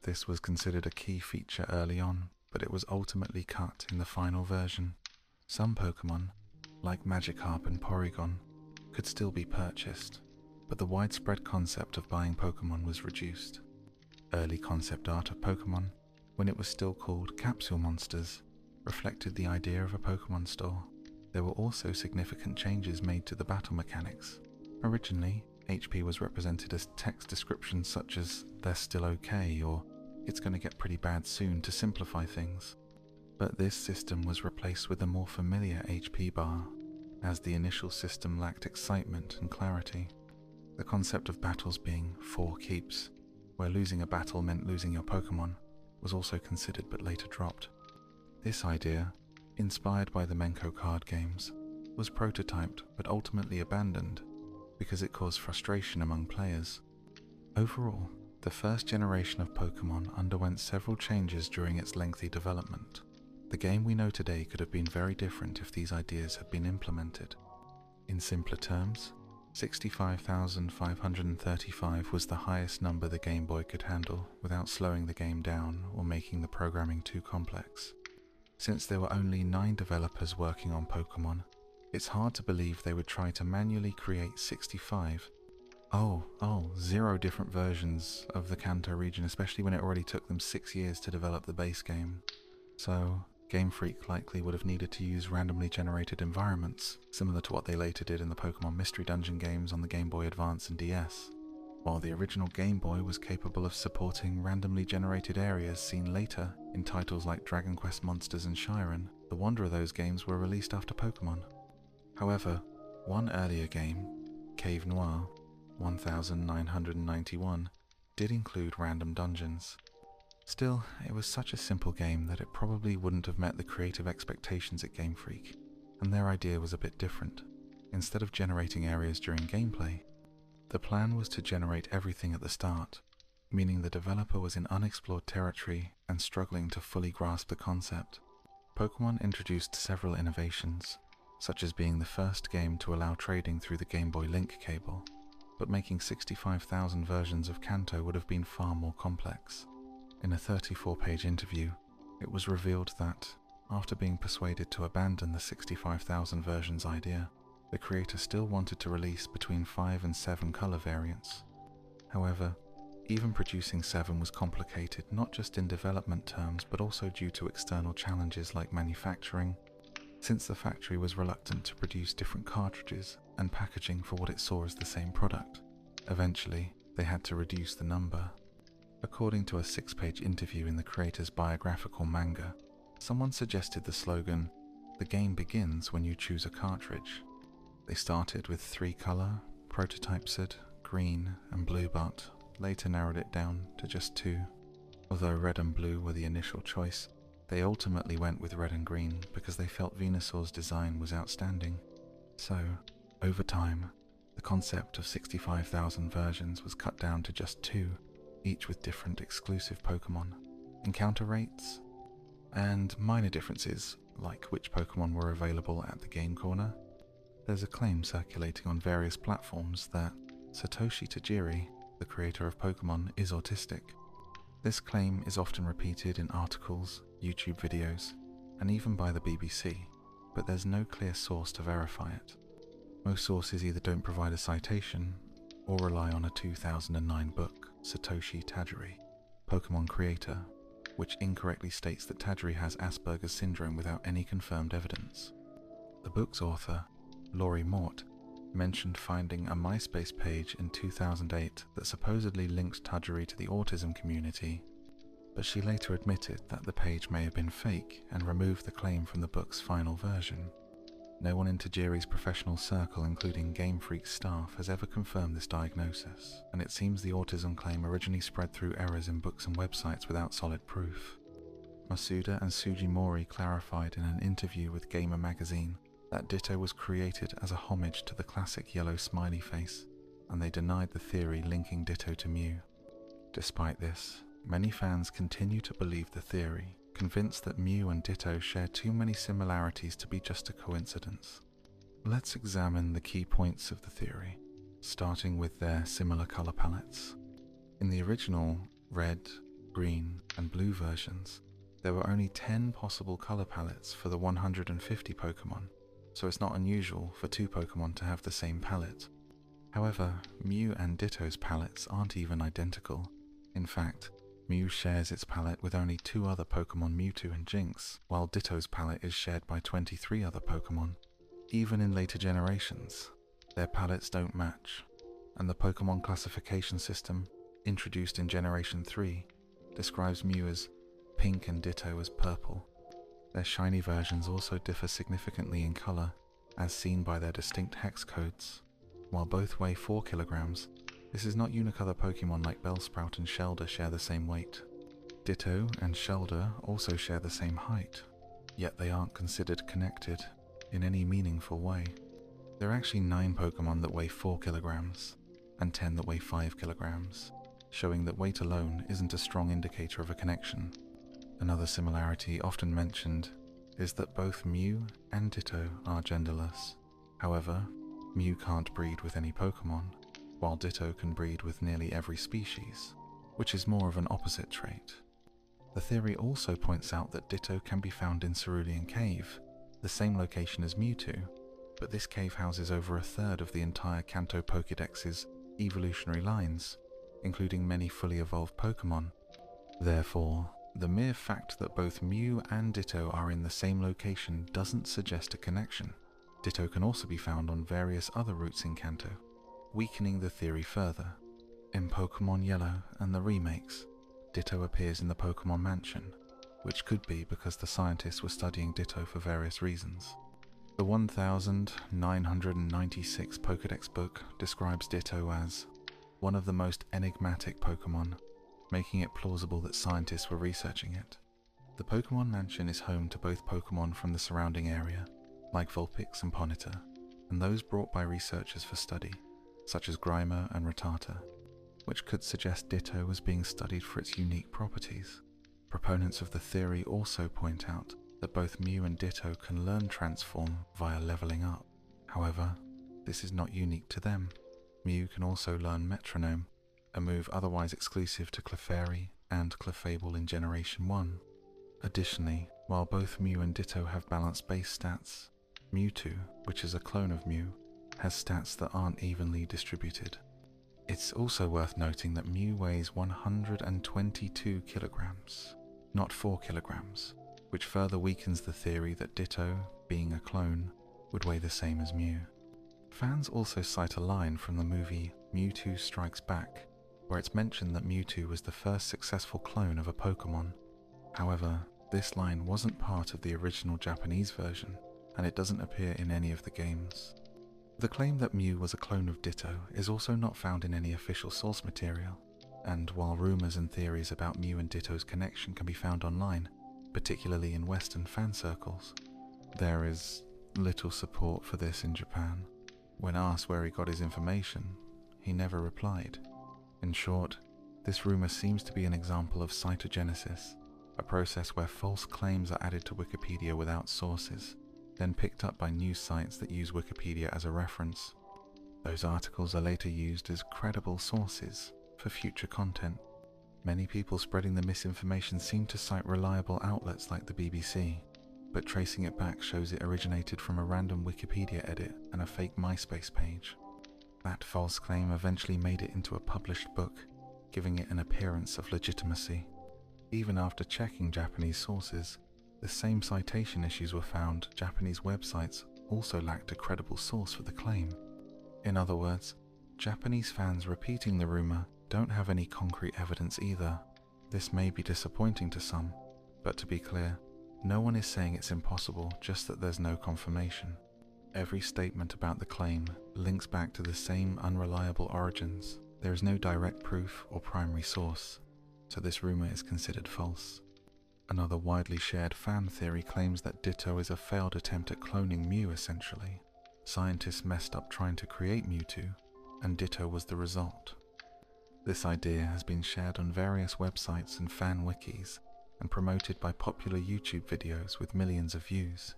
This was considered a key feature early on, but it was ultimately cut in the final version. Some Pokémon, like Magikarp and Porygon, could still be purchased, but the widespread concept of buying Pokémon was reduced. Early concept art of Pokémon, when it was still called Capsule Monsters, reflected the idea of a Pokémon store. There were also significant changes made to the battle mechanics. Originally, HP was represented as text descriptions such as "they're still okay" or "it's going to get pretty bad soon" to simplify things. But this system was replaced with a more familiar HP bar, as the initial system lacked excitement and clarity. The concept of battles being 4 keeps, where losing a battle meant losing your Pokémon, was also considered but later dropped. This idea, inspired by the Menko card games, was prototyped but ultimately abandoned because it caused frustration among players. Overall, the first generation of Pokémon underwent several changes during its lengthy development. The game we know today could have been very different if these ideas had been implemented. In simpler terms, 65,535 was the highest number the Game Boy could handle without slowing the game down or making the programming too complex. Since there were only 9 developers working on Pokémon, it's hard to believe they would try to manually create 0 different versions of the Kanto region, especially when it already took them 6 years to develop the base game. So, Game Freak likely would have needed to use randomly generated environments, similar to what they later did in the Pokémon Mystery Dungeon games on the Game Boy Advance and DS. While the original Game Boy was capable of supporting randomly generated areas seen later in titles like Dragon Quest Monsters and Shiren, the wonder of those games were released after Pokémon. However, one earlier game, Cave Noir 1991, did include random dungeons. Still, it was such a simple game that it probably wouldn't have met the creative expectations at Game Freak, and their idea was a bit different. Instead of generating areas during gameplay, the plan was to generate everything at the start, meaning the developer was in unexplored territory and struggling to fully grasp the concept. Pokémon introduced several innovations, such as being the first game to allow trading through the Game Boy Link cable, but making 65,000 versions of Kanto would have been far more complex. In a 34-page interview, it was revealed that, after being persuaded to abandon the 65,000 versions idea, the creator still wanted to release between 5 and 7 color variants. However, even producing 7 was complicated not just in development terms but also due to external challenges like manufacturing, since the factory was reluctant to produce different cartridges and packaging for what it saw as the same product. Eventually, they had to reduce the number. According to a 6-page interview in the creator's biographical manga, someone suggested the slogan, "The game begins when you choose a cartridge." They started with 3 color, prototypes, green and blue, but later narrowed it down to just 2. Although red and blue were the initial choice, they ultimately went with red and green because they felt Venusaur's design was outstanding. So, over time, the concept of 65,000 versions was cut down to just 2, each with different exclusive Pokémon, encounter rates, and minor differences like which Pokémon were available at the game corner. There's a claim circulating on various platforms that Satoshi Tajiri, the creator of Pokémon, is autistic. This claim is often repeated in articles, YouTube videos, and even by the BBC, but there's no clear source to verify it. Most sources either don't provide a citation or rely on a 2009 book, Satoshi Tajiri, Pokémon Creator, which incorrectly states that Tajiri has Asperger's syndrome without any confirmed evidence. The book's author, Laurie Mort, mentioned finding a MySpace page in 2008 that supposedly linked Tajiri to the autism community, but she later admitted that the page may have been fake and removed the claim from the book's final version. No one in Tajiri's professional circle, including Game Freak staff, has ever confirmed this diagnosis, and it seems the autism claim originally spread through errors in books and websites without solid proof. Masuda and Sugimori clarified in an interview with Gamer magazine that Ditto was created as a homage to the classic yellow smiley face, and they denied the theory linking Ditto to Mew. Despite this, many fans continue to believe the theory, convinced that Mew and Ditto share too many similarities to be just a coincidence. Let's examine the key points of the theory, starting with their similar color palettes. In the original red, green, and blue versions, there were only 10 possible color palettes for the 150 Pokémon, so it's not unusual for 2 Pokémon to have the same palette. However, Mew and Ditto's palettes aren't even identical. In fact, Mew shares its palette with only 2 other Pokémon, Mewtwo and Jinx, while Ditto's palette is shared by 23 other Pokémon. Even in later generations, their palettes don't match, and the Pokémon classification system, introduced in Generation 3, describes Mew as pink and Ditto as purple. Their shiny versions also differ significantly in color, as seen by their distinct hex codes. While both weigh 4 kilograms, this is not unicolor Pokemon like Bellsprout and Shellder share the same weight. Ditto and Shellder also share the same height, yet they aren't considered connected in any meaningful way. There are actually 9 Pokemon that weigh 4 kilograms, and 10 that weigh 5 kilograms, showing that weight alone isn't a strong indicator of a connection. Another similarity often mentioned is that both Mew and Ditto are genderless. However, Mew can't breed with any Pokemon, while Ditto can breed with nearly every species, which is more of an opposite trait. The theory also points out that Ditto can be found in Cerulean Cave, the same location as Mewtwo, but this cave houses over a third of the entire Kanto Pokédex's evolutionary lines, including many fully evolved Pokemon. Therefore, the mere fact that both Mew and Ditto are in the same location doesn't suggest a connection. Ditto can also be found on various other routes in Kanto, weakening the theory further. In Pokémon Yellow and the remakes, Ditto appears in the Pokémon Mansion, which could be because the scientists were studying Ditto for various reasons. The 1996 Pokédex book describes Ditto as one of the most enigmatic Pokémon, making it plausible that scientists were researching it. The Pokémon Mansion is home to both Pokémon from the surrounding area, like Vulpix and Ponyta, and those brought by researchers for study, such as Grimer and Rattata, which could suggest Ditto was being studied for its unique properties. Proponents of the theory also point out that both Mew and Ditto can learn Transform via leveling up. However, this is not unique to them. Mew can also learn Metronome, a move otherwise exclusive to Clefairy and Clefable in Generation 1. Additionally, while both Mew and Ditto have balanced base stats, Mewtwo, which is a clone of Mew, has stats that aren't evenly distributed. It's also worth noting that Mew weighs 122 kilograms, not 4 kilograms, which further weakens the theory that Ditto, being a clone, would weigh the same as Mew. Fans also cite a line from the movie Mewtwo Strikes Back, where it's mentioned that Mewtwo was the first successful clone of a Pokémon. However, this line wasn't part of the original Japanese version, and it doesn't appear in any of the games. The claim that Mew was a clone of Ditto is also not found in any official source material, and while rumours and theories about Mew and Ditto's connection can be found online, particularly in Western fan circles, there is little support for this in Japan. When asked where he got his information, he never replied. In short, this rumour seems to be an example of cytogenesis, a process where false claims are added to Wikipedia without sources, then picked up by news sites that use Wikipedia as a reference. Those articles are later used as credible sources for future content. Many people spreading the misinformation seem to cite reliable outlets like the BBC, but tracing it back shows it originated from a random Wikipedia edit and a fake MySpace page. That false claim eventually made it into a published book, giving it an appearance of legitimacy. Even after checking Japanese sources, the same citation issues were found. Japanese websites also lacked a credible source for the claim. In other words, Japanese fans repeating the rumour don't have any concrete evidence either. This may be disappointing to some, but to be clear, no one is saying it's impossible, just that there's no confirmation. Every statement about the claim links back to the same unreliable origins. There is no direct proof or primary source, so this rumour is considered false. Another widely shared fan theory claims that Ditto is a failed attempt at cloning Mew essentially. Scientists messed up trying to create Mewtwo, and Ditto was the result. This idea has been shared on various websites and fan wikis, and promoted by popular YouTube videos with millions of views.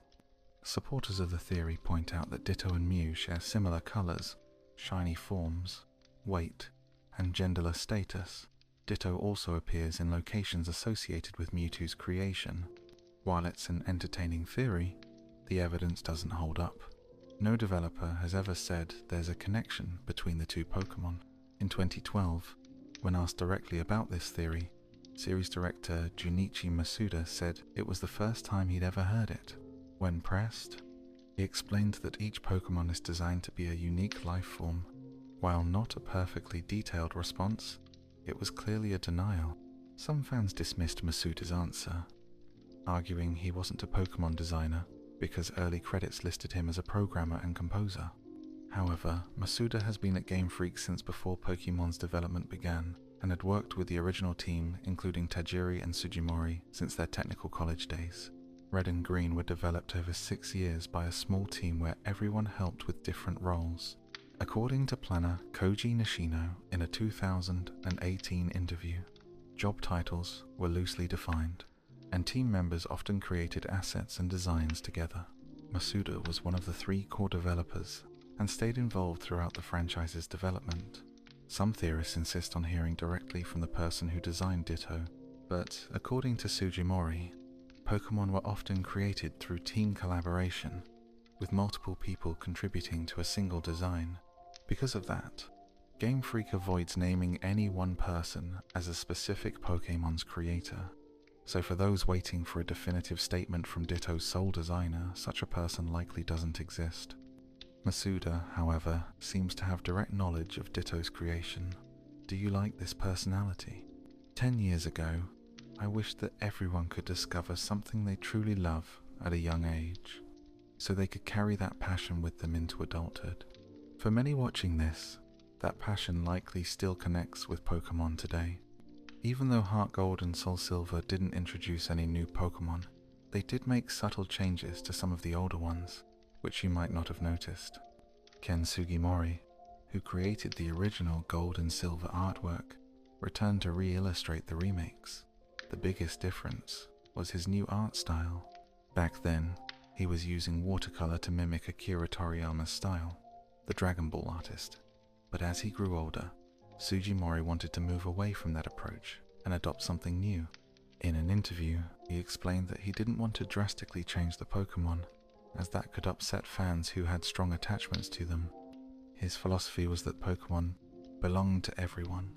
Supporters of the theory point out that Ditto and Mew share similar colours, shiny forms, weight, and genderless status. Ditto also appears in locations associated with Mewtwo's creation. While it's an entertaining theory, the evidence doesn't hold up. No developer has ever said there's a connection between the two Pokémon. In 2012, when asked directly about this theory, series director Junichi Masuda said it was the first time he'd ever heard it. When pressed, he explained that each Pokémon is designed to be a unique life form. While not a perfectly detailed response, it was clearly a denial. Some fans dismissed Masuda's answer, arguing he wasn't a Pokémon designer because early credits listed him as a programmer and composer. However, Masuda has been at Game Freak since before Pokémon's development began, and had worked with the original team, including Tajiri and Sugimori, since their technical college days. Red and Green were developed over 6 years by a small team where everyone helped with different roles. According to planner Koji Nishino in a 2018 interview, job titles were loosely defined, and team members often created assets and designs together. Masuda was one of the 3 core developers and stayed involved throughout the franchise's development. Some theorists insist on hearing directly from the person who designed Ditto, but according to Sugimori, Pokémon were often created through team collaboration, with multiple people contributing to a single design. Because of that, Game Freak avoids naming any one person as a specific Pokémon's creator, so for those waiting for a definitive statement from Ditto's sole designer, such a person likely doesn't exist. Masuda, however, seems to have direct knowledge of Ditto's creation. Do you like this personality? 10 years ago, I wished that everyone could discover something they truly love at a young age, so they could carry that passion with them into adulthood. For many watching this, that passion likely still connects with Pokémon today. Even though Heart Gold and Soul Silver didn't introduce any new Pokémon, they did make subtle changes to some of the older ones, which you might not have noticed. Ken Sugimori, who created the original Gold and Silver artwork, returned to re-illustrate the remakes. The biggest difference was his new art style. Back then, he was using watercolor to mimic Akira Toriyama's style, the Dragon Ball artist. But as he grew older, Sugimori wanted to move away from that approach and adopt something new. In an interview, he explained that he didn't want to drastically change the Pokémon, as that could upset fans who had strong attachments to them. His philosophy was that Pokémon belonged to everyone,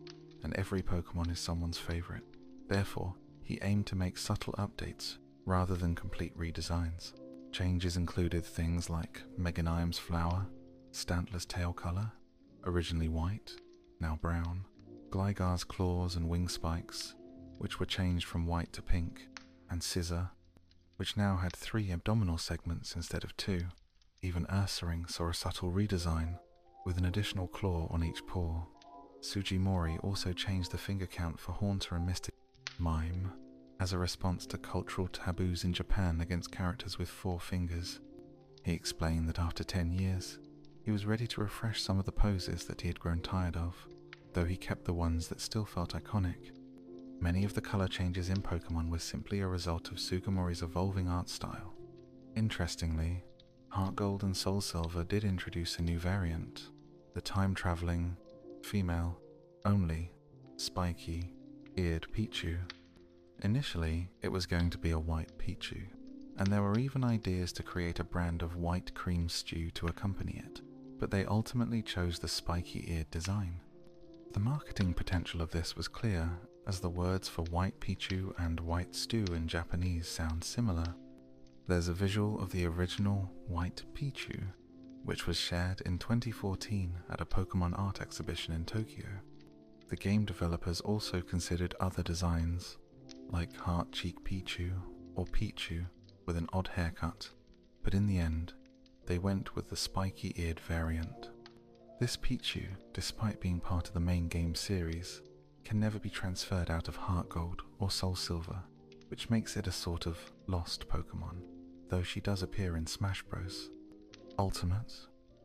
and every Pokémon is someone's favorite. Therefore, he aimed to make subtle updates rather than complete redesigns. Changes included things like Meganium's flower, Stantler's tail color, originally white, now brown, Gligar's claws and wing spikes, which were changed from white to pink, and Scizor, which now had 3 abdominal segments instead of 2. Even Ursaring saw a subtle redesign, with an additional claw on each paw. Sugimori also changed the finger count for Haunter and Mystic Mime, as a response to cultural taboos in Japan against characters with 4 fingers. He explained that after 10 years, he was ready to refresh some of the poses that he had grown tired of, though he kept the ones that still felt iconic. Many of the color changes in Pokémon were simply a result of Sugimori's evolving art style. Interestingly, Heart Gold and Soul Silver did introduce a new variant, the time-traveling, female-only, spiky-eared Pichu. Initially, it was going to be a white Pichu, and there were even ideas to create a brand of white cream stew to accompany it, but they ultimately chose the spiky-eared design. The marketing potential of this was clear, as the words for white Pichu and white stew in Japanese sound similar. There's a visual of the original white Pichu, which was shared in 2014 at a Pokémon art exhibition in Tokyo. The game developers also considered other designs, like Heart Cheek Pichu or Pichu with an odd haircut, but in the end, they went with the spiky-eared variant. This Pichu, despite being part of the main game series, can never be transferred out of Heart Gold or Soul Silver, which makes it a sort of lost Pokémon, though she does appear in Smash Bros. Ultimate,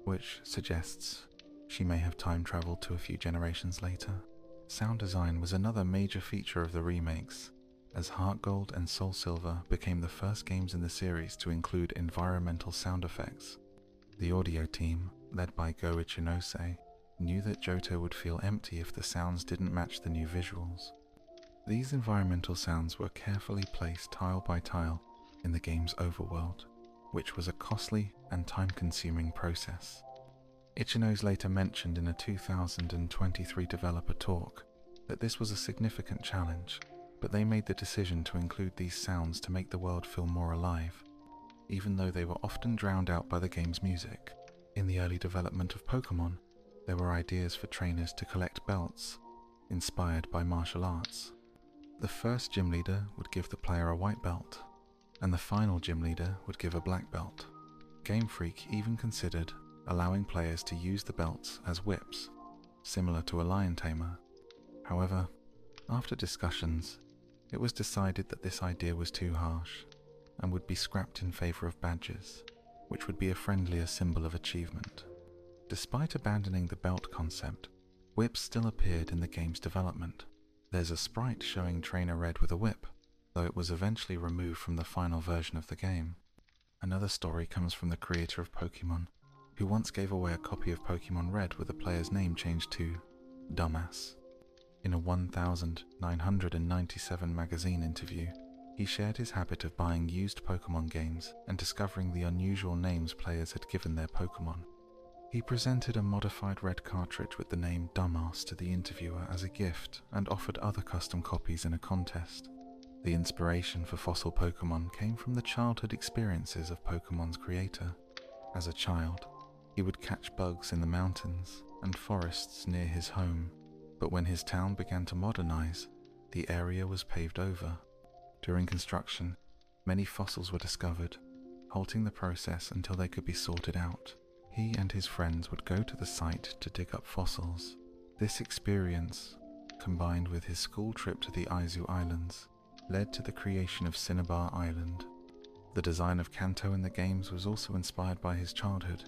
which suggests she may have time traveled to a few generations later. Sound design was another major feature of the remakes, as Heart Gold and Soul Silver became the first games in the series to include environmental sound effects. The audio team, led by Go Ichinose, knew that Johto would feel empty if the sounds didn't match the new visuals. These environmental sounds were carefully placed tile by tile in the game's overworld, which was a costly and time-consuming process. Ichinose later mentioned in a 2023 developer talk that this was a significant challenge, but they made the decision to include these sounds to make the world feel more alive, even though they were often drowned out by the game's music. In the early development of Pokémon, there were ideas for trainers to collect belts, inspired by martial arts. The first gym leader would give the player a white belt, and the final gym leader would give a black belt. Game Freak even considered allowing players to use the belts as whips, similar to a lion tamer. However, after discussions, it was decided that this idea was too harsh and would be scrapped in favor of badges, which would be a friendlier symbol of achievement. Despite abandoning the belt concept, whips still appeared in the game's development. There's a sprite showing Trainer Red with a whip, though it was eventually removed from the final version of the game. Another story comes from the creator of Pokémon, who once gave away a copy of Pokémon Red with the player's name changed to Dumbass. In a 1997 magazine interview, he shared his habit of buying used Pokémon games and discovering the unusual names players had given their Pokémon. He presented a modified red cartridge with the name Dumbass to the interviewer as a gift and offered other custom copies in a contest. The inspiration for fossil Pokémon came from the childhood experiences of Pokémon's creator. As a child, he would catch bugs in the mountains and forests near his home, but when his town began to modernize, the area was paved over. During construction, many fossils were discovered, halting the process until they could be sorted out. He and his friends would go to the site to dig up fossils. This experience, combined with his school trip to the Izu Islands, led to the creation of Cinnabar Island. The design of Kanto in the games was also inspired by his childhood,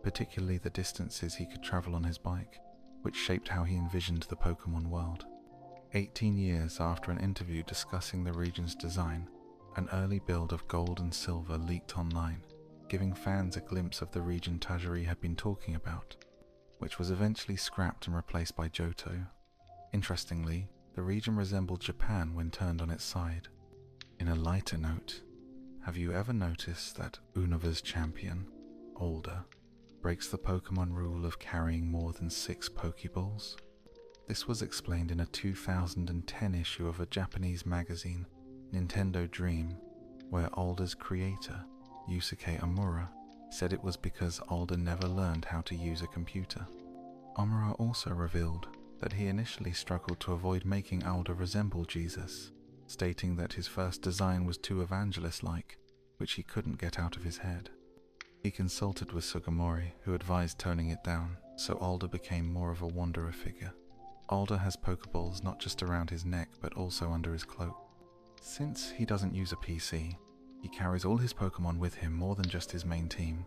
particularly the distances he could travel on his bike, which shaped how he envisioned the Pokémon world. 18 years after an interview discussing the region's design, an early build of gold and silver leaked online, giving fans a glimpse of the region Tajiri had been talking about, which was eventually scrapped and replaced by Johto. Interestingly, the region resembled Japan when turned on its side. In a lighter note, have you ever noticed that Unova's champion, Older, breaks the Pokémon rule of carrying more than 6 Pokeballs. This was explained in a 2010 issue of a Japanese magazine, Nintendo Dream, where Alder's creator, Yusuke Amura, said it was because Alder never learned how to use a computer. Amura also revealed that he initially struggled to avoid making Alder resemble Jesus, stating that his first design was too evangelist-like, which he couldn't get out of his head. He consulted with Sugimori, who advised toning it down, so Alder became more of a wanderer figure. Alder has Pokeballs not just around his neck but also under his cloak. Since he doesn't use a PC, he carries all his Pokemon with him more than just his main team.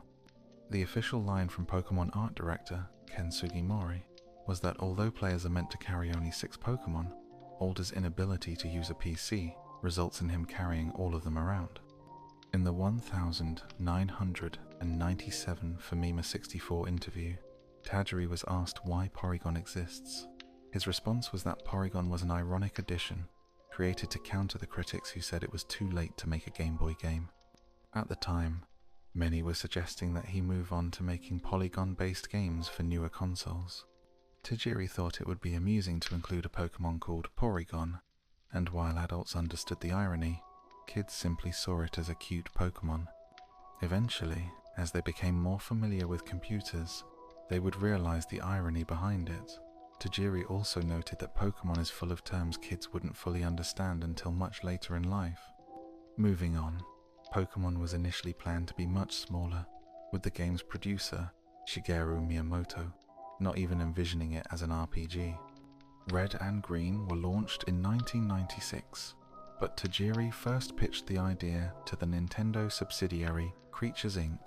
The official line from Pokemon art director Ken Sugimori was that although players are meant to carry only 6 Pokemon, Alder's inability to use a PC results in him carrying all of them around. In the 1997 Famima64 interview, Tajiri was asked why Porygon exists. His response was that Porygon was an ironic addition, created to counter the critics who said it was too late to make a Game Boy game. At the time, many were suggesting that he move on to making polygon-based games for newer consoles. Tajiri thought it would be amusing to include a Pokemon called Porygon, and while adults understood the irony, kids simply saw it as a cute Pokemon. Eventually, as they became more familiar with computers, they would realize the irony behind it. Tajiri also noted that Pokemon is full of terms kids wouldn't fully understand until much later in life. Moving on, Pokemon was initially planned to be much smaller, with the game's producer, Shigeru Miyamoto, not even envisioning it as an RPG. Red and Green were launched in 1996, but Tajiri first pitched the idea to the Nintendo subsidiary Creatures Inc.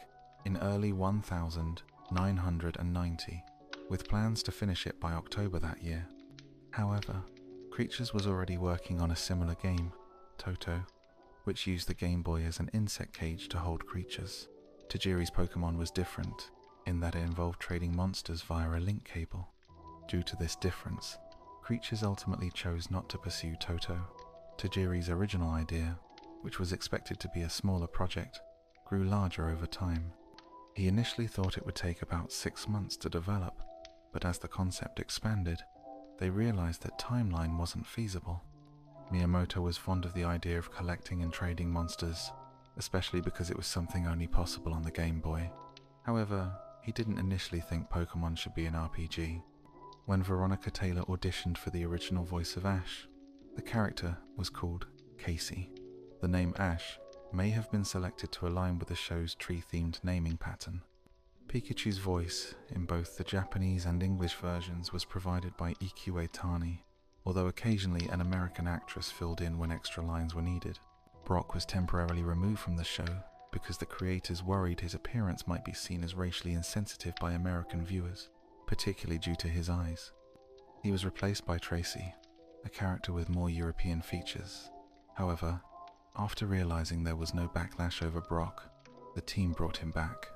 in early 1990, with plans to finish it by October that year. However, Creatures was already working on a similar game, Johto, which used the Game Boy as an insect cage to hold creatures. Tajiri's Pokemon was different, in that it involved trading monsters via a link cable. Due to this difference, Creatures ultimately chose not to pursue Johto. Tajiri's original idea, which was expected to be a smaller project, grew larger over time. He initially thought it would take about 6 months to develop, but as the concept expanded, they realized that timeline wasn't feasible. Miyamoto was fond of the idea of collecting and trading monsters, especially because it was something only possible on the Game Boy. However, he didn't initially think Pokemon should be an RPG. When Veronica Taylor auditioned for the original voice of Ash, the character was called Casey. The name Ash may have been selected to align with the show's tree-themed naming pattern. Pikachu's voice in both the Japanese and English versions was provided by Ikue Tani, although occasionally an American actress filled in when extra lines were needed. Brock was temporarily removed from the show because the creators worried his appearance might be seen as racially insensitive by American viewers, particularly due to his eyes. He was replaced by Tracy, a character with more European features. However, after realizing there was no backlash over Brock, the team brought him back.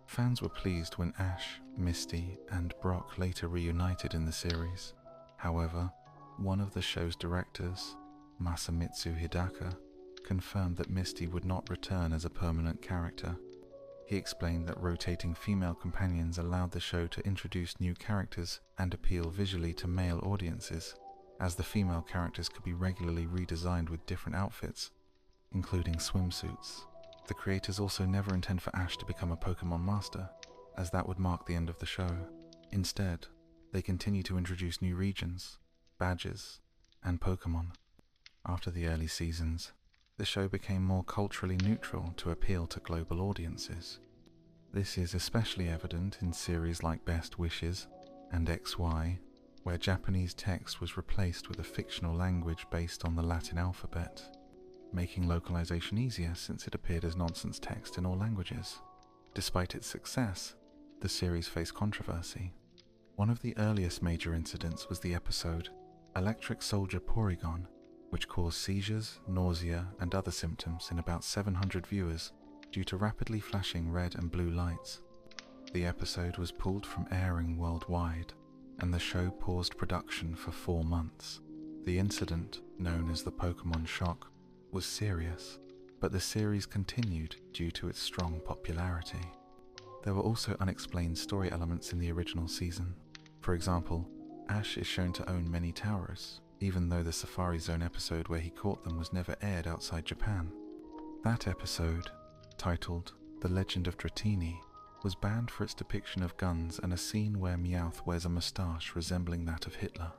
Fans were pleased when Ash, Misty, and Brock later reunited in the series. However, one of the show's directors, Masamitsu Hidaka, confirmed that Misty would not return as a permanent character. He explained that rotating female companions allowed the show to introduce new characters and appeal visually to male audiences, as the female characters could be regularly redesigned with different outfits, including swimsuits. The creators also never intend for Ash to become a Pokemon Master, as that would mark the end of the show. Instead, they continue to introduce new regions, badges, and Pokemon. After the early seasons, the show became more culturally neutral to appeal to global audiences. This is especially evident in series like Best Wishes and XY, where Japanese text was replaced with a fictional language based on the Latin alphabet, making localization easier since it appeared as nonsense text in all languages. Despite its success, the series faced controversy. One of the earliest major incidents was the episode Electric Soldier Porygon, which caused seizures, nausea, and other symptoms in about 700 viewers due to rapidly flashing red and blue lights. The episode was pulled from airing worldwide, and the show paused production for 4 months. The incident, known as the Pokemon Shock, was serious, but the series continued due to its strong popularity. There were also unexplained story elements in the original season. For example, Ash is shown to own many Tauros, even though the Safari Zone episode where he caught them was never aired outside Japan. That episode, titled The Legend of Dratini, was banned for its depiction of guns and a scene where Meowth wears a moustache resembling that of Hitler.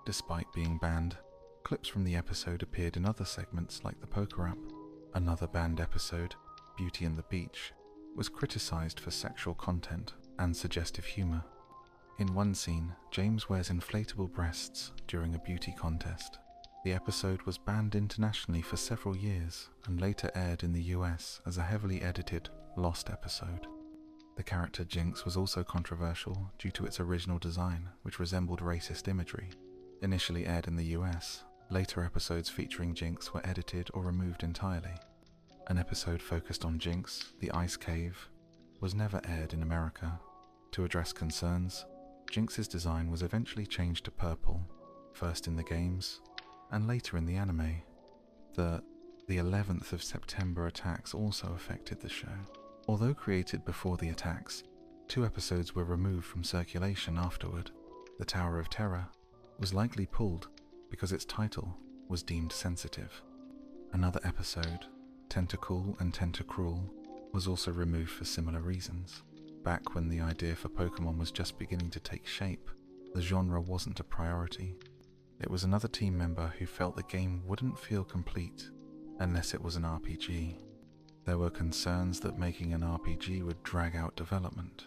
Despite being banned, clips from the episode appeared in other segments like the Poker App. Another banned episode, Beauty and the Beach, was criticized for sexual content and suggestive humor. In one scene, James wears inflatable breasts during a beauty contest. The episode was banned internationally for several years and later aired in the US as a heavily edited, lost episode. The character Jinx was also controversial due to its original design, which resembled racist imagery. Initially aired in the US, later episodes featuring Jinx were edited or removed entirely. An episode focused on Jinx, the Ice Cave, was never aired in America. To address concerns, Jinx's design was eventually changed to purple, first in the games, and later in the anime. The 11th of September attacks also affected the show. Although created before the attacks, 2 episodes were removed from circulation afterward. The Tower of Terror was likely pulled because its title was deemed sensitive. Another episode, Tentacool and Tentacruel, was also removed for similar reasons. Back when the idea for Pokémon was just beginning to take shape, the genre wasn't a priority. It was another team member who felt the game wouldn't feel complete unless it was an RPG. There were concerns that making an RPG would drag out development,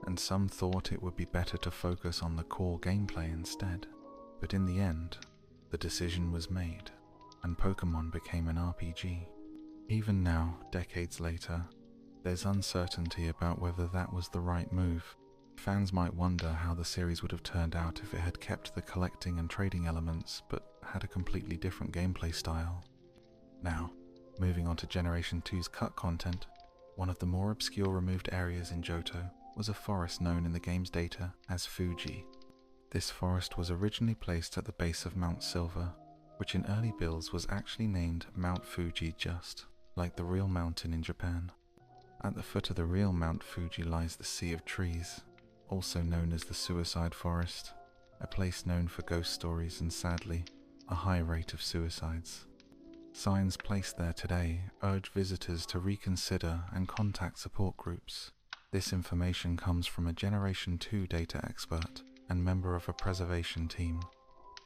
and some thought it would be better to focus on the core gameplay instead. But in the end, the decision was made, and Pokémon became an RPG. Even now, decades later, there's uncertainty about whether that was the right move. Fans might wonder how the series would have turned out if it had kept the collecting and trading elements, but had a completely different gameplay style. Now, moving on to Generation 2's cut content, one of the more obscure removed areas in Johto was a forest known in the game's data as Fuji. This forest was originally placed at the base of Mount Silver, which in early builds was actually named Mount Fuji just, like the real mountain in Japan. At the foot of the real Mount Fuji lies the Sea of Trees, also known as the Suicide Forest, a place known for ghost stories and, sadly, a high rate of suicides. Signs placed there today urge visitors to reconsider and contact support groups. This information comes from a Generation 2 data expert and member of a preservation team.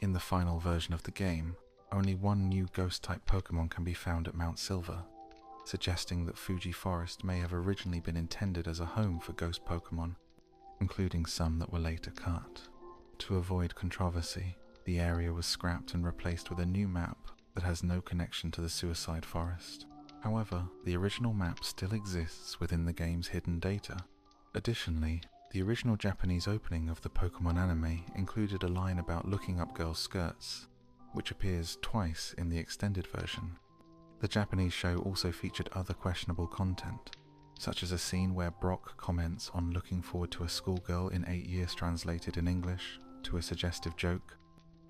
In the final version of the game, only one new ghost-type Pokémon can be found at Mount Silver, suggesting that Fuji Forest may have originally been intended as a home for ghost Pokémon, including some that were later cut. To avoid controversy, the area was scrapped and replaced with a new map that has no connection to the Suicide Forest. However, the original map still exists within the game's hidden data. Additionally, the original Japanese opening of the Pokémon anime included a line about looking up girls' skirts, which appears twice in the extended version. The Japanese show also featured other questionable content, such as a scene where Brock comments on looking forward to a schoolgirl in 8 years translated in English to a suggestive joke,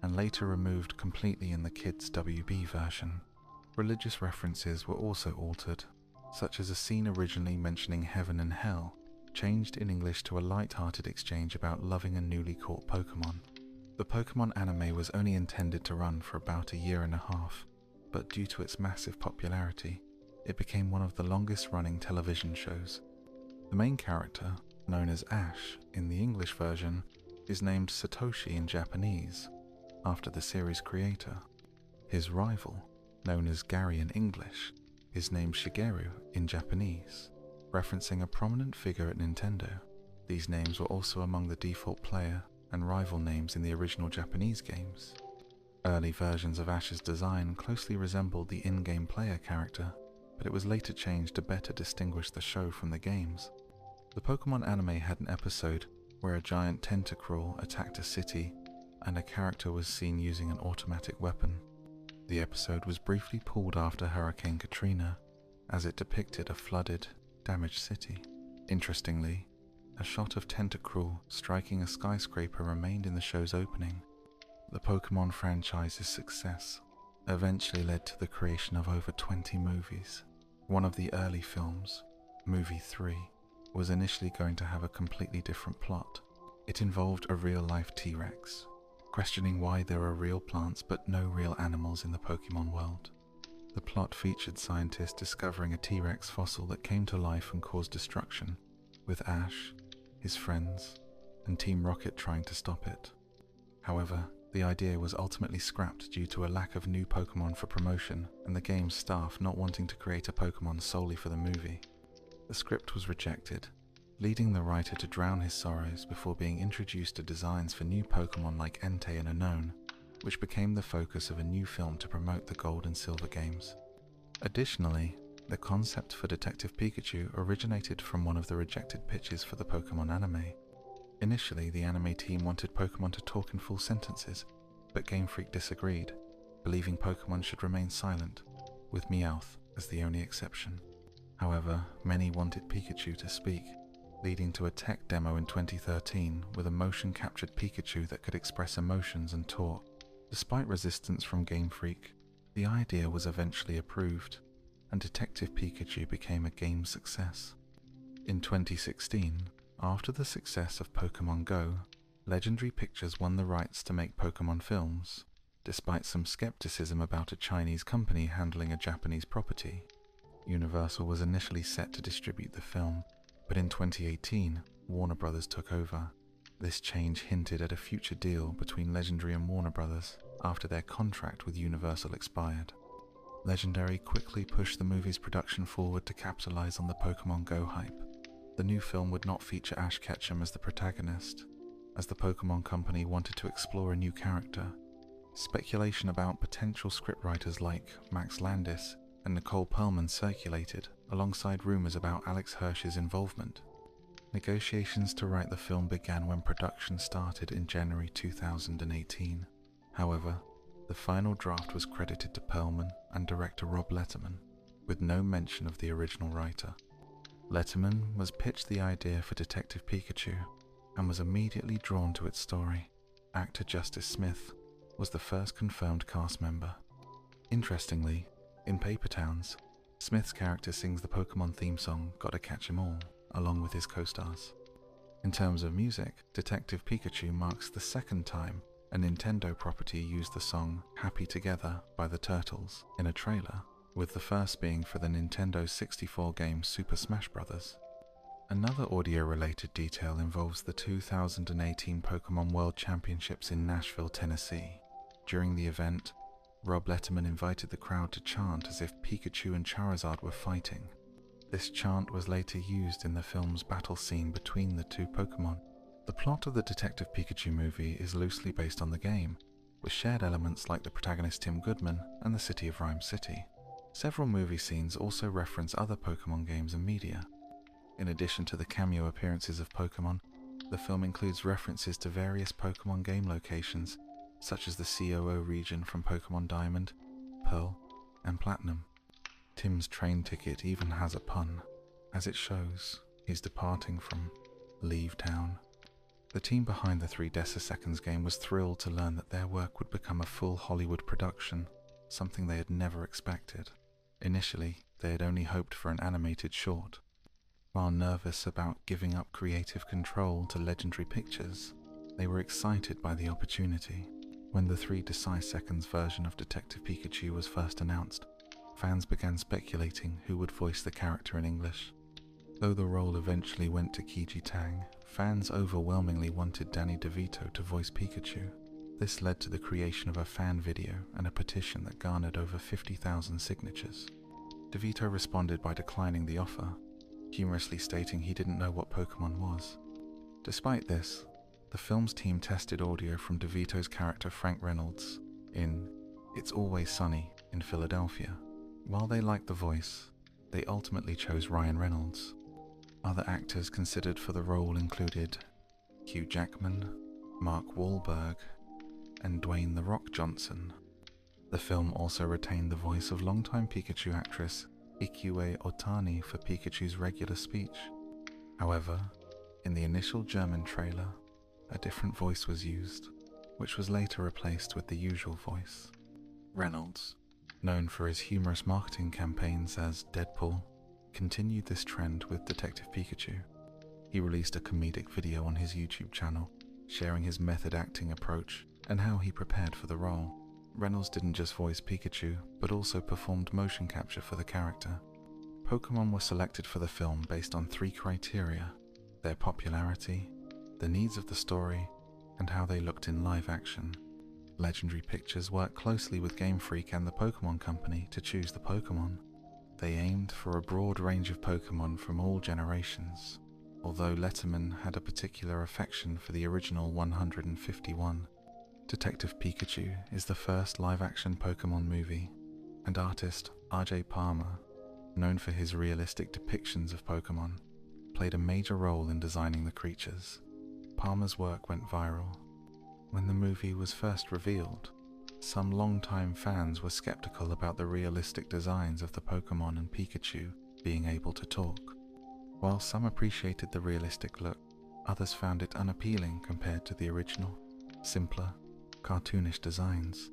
and later removed completely in the kids' WB version. Religious references were also altered, such as a scene originally mentioning heaven and hell, changed in English to a light-hearted exchange about loving a newly caught Pokémon. The Pokémon anime was only intended to run for about a year and a half, but due to its massive popularity, it became one of the longest-running television shows. The main character, known as Ash in the English version, is named Satoshi in Japanese, after the series creator. His rival, known as Gary in English, is named Shigeru in Japanese, referencing a prominent figure at Nintendo. These names were also among the default player and rival names in the original Japanese games. Early versions of Ash's design closely resembled the in-game player character, but it was later changed to better distinguish the show from the games. The Pokémon anime had an episode where a giant Tentacruel attacked a city and a character was seen using an automatic weapon. The episode was briefly pulled after Hurricane Katrina, as it depicted a flooded, damaged city. Interestingly, a shot of Tentacruel striking a skyscraper remained in the show's opening. The Pokémon franchise's success eventually led to the creation of over 20 movies. One of the early films, Movie 3, was initially going to have a completely different plot. It involved a real-life T-Rex, questioning why there are real plants but no real animals in the Pokemon world. The plot featured scientists discovering a T-Rex fossil that came to life and caused destruction, with Ash, his friends, and Team Rocket trying to stop it. However, the idea was ultimately scrapped due to a lack of new Pokemon for promotion and the game's staff not wanting to create a Pokemon solely for the movie. The script was rejected, leading the writer to drown his sorrows before being introduced to designs for new Pokemon like Entei and Unknown, which became the focus of a new film to promote the Gold and Silver games. Additionally, the concept for Detective Pikachu originated from one of the rejected pitches for the Pokemon anime. Initially, the anime team wanted Pokemon to talk in full sentences, but Game Freak disagreed, believing Pokemon should remain silent, with Meowth as the only exception. However, many wanted Pikachu to speak, leading to a tech demo in 2013 with a motion-captured Pikachu that could express emotions and talk. Despite resistance from Game Freak, the idea was eventually approved, and Detective Pikachu became a game success. In 2016, after the success of Pokémon Go, Legendary Pictures won the rights to make Pokémon films, despite some skepticism about a Chinese company handling a Japanese property. Universal was initially set to distribute the film, but in 2018, Warner Bros. Took over. This change hinted at a future deal between Legendary and Warner Bros. After their contract with Universal expired. Legendary quickly pushed the movie's production forward to capitalize on the Pokémon Go hype. The new film would not feature Ash Ketchum as the protagonist, as the Pokémon company wanted to explore a new character. Speculation about potential scriptwriters like Max Landis and Nicole Perlman circulated, alongside rumors about Alex Hirsch's involvement. Negotiations to write the film began when production started in January 2018. However, the final draft was credited to Perlman and director Rob Letterman, with no mention of the original writer. Letterman was pitched the idea for Detective Pikachu and was immediately drawn to its story. Actor Justice Smith was the first confirmed cast member. Interestingly, in Paper Towns, Smith's character sings the Pokemon theme song Gotta Catch 'Em All, along with his co-stars. In terms of music, Detective Pikachu marks the second time a Nintendo property used the song Happy Together by the Turtles in a trailer, with the first being for the Nintendo 64 game Super Smash Bros. Another audio-related detail involves the 2018 Pokemon World Championships in Nashville, Tennessee. During the event, Rob Letterman invited the crowd to chant as if Pikachu and Charizard were fighting. This chant was later used in the film's battle scene between the two Pokemon. The plot of the Detective Pikachu movie is loosely based on the game, with shared elements like the protagonist Tim Goodman and the city of Rhyme City. Several movie scenes also reference other Pokemon games and media. In addition to the cameo appearances of Pokemon, the film includes references to various Pokemon game locations, such as the COO region from Pokemon Diamond, Pearl, and Platinum. Tim's train ticket even has a pun, as it shows he's departing from Leave Town. The team behind the 3 Deciseconds game was thrilled to learn that their work would become a full Hollywood production, something they had never expected. Initially, they had only hoped for an animated short. While nervous about giving up creative control to Legendary Pictures, they were excited by the opportunity. When the 3 Deciseconds version of Detective Pikachu was first announced, fans began speculating who would voice the character in English. Though the role eventually went to Keiji Tang, fans overwhelmingly wanted Danny DeVito to voice Pikachu. This led to the creation of a fan video and a petition that garnered over 50,000 signatures. DeVito responded by declining the offer, humorously stating he didn't know what Pokemon was. Despite this, the film's team tested audio from DeVito's character Frank Reynolds in It's Always Sunny in Philadelphia. While they liked the voice, they ultimately chose Ryan Reynolds. Other actors considered for the role included Hugh Jackman, Mark Wahlberg, and Dwayne "The Rock" Johnson. The film also retained the voice of longtime Pikachu actress Ikue Otani for Pikachu's regular speech. However, in the initial German trailer, a different voice was used, which was later replaced with the usual voice. Reynolds, known for his humorous marketing campaigns as Deadpool, continued this trend with Detective Pikachu. He released a comedic video on his YouTube channel, sharing his method acting approach and how he prepared for the role. Reynolds didn't just voice Pikachu, but also performed motion capture for the character. Pokémon were selected for the film based on 3 criteria: their popularity, the needs of the story, and how they looked in live action. Legendary Pictures worked closely with Game Freak and the Pokémon Company to choose the Pokémon. They aimed for a broad range of Pokémon from all generations, although Letterman had a particular affection for the original 151. Detective Pikachu is the first live-action Pokémon movie, and artist R.J. Palmer, known for his realistic depictions of Pokémon, played a major role in designing the creatures. Palmer's work went viral. When the movie was first revealed, some longtime fans were skeptical about the realistic designs of the Pokémon and Pikachu being able to talk. While some appreciated the realistic look, others found it unappealing compared to the original, simpler, cartoonish designs.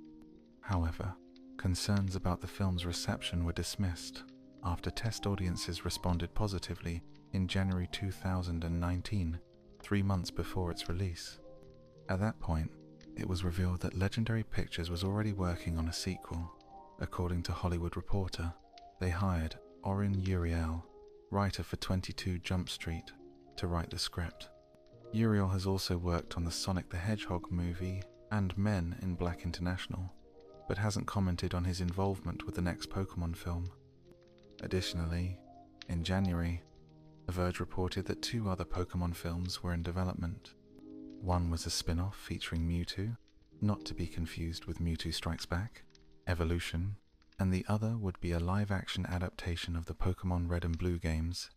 However, concerns about the film's reception were dismissed after test audiences responded positively in January 2019, 3 months before its release. At that point, it was revealed that Legendary Pictures was already working on a sequel. According to Hollywood Reporter, they hired Oren Uriel, writer for 22 Jump Street, to write the script. Uriel has also worked on the Sonic the Hedgehog movie and Men in Black International, but hasn't commented on his involvement with the next Pokémon film. Additionally, in January, The Verge reported that 2 other Pokémon films were in development. One was a spin-off featuring Mewtwo, not to be confused with Mewtwo Strikes Back, Evolution, and the other would be a live-action adaptation of the Pokémon Red and Blue games,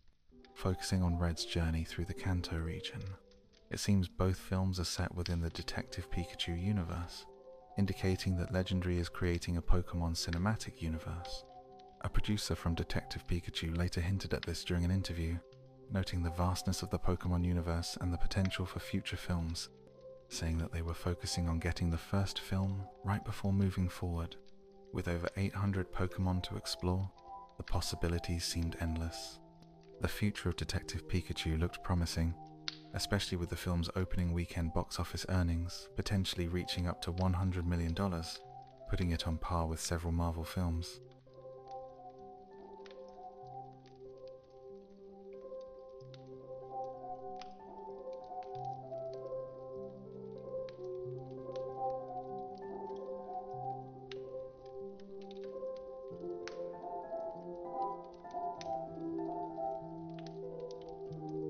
focusing on Red's journey through the Kanto region. It seems both films are set within the Detective Pikachu universe, indicating that Legendary is creating a Pokémon cinematic universe. A producer from Detective Pikachu later hinted at this during an interview, noting the vastness of the Pokémon universe and the potential for future films, saying that they were focusing on getting the first film right before moving forward. With over 800 Pokémon to explore, the possibilities seemed endless. The future of Detective Pikachu looked promising, especially with the film's opening weekend box office earnings potentially reaching up to $100 million, putting it on par with several Marvel films.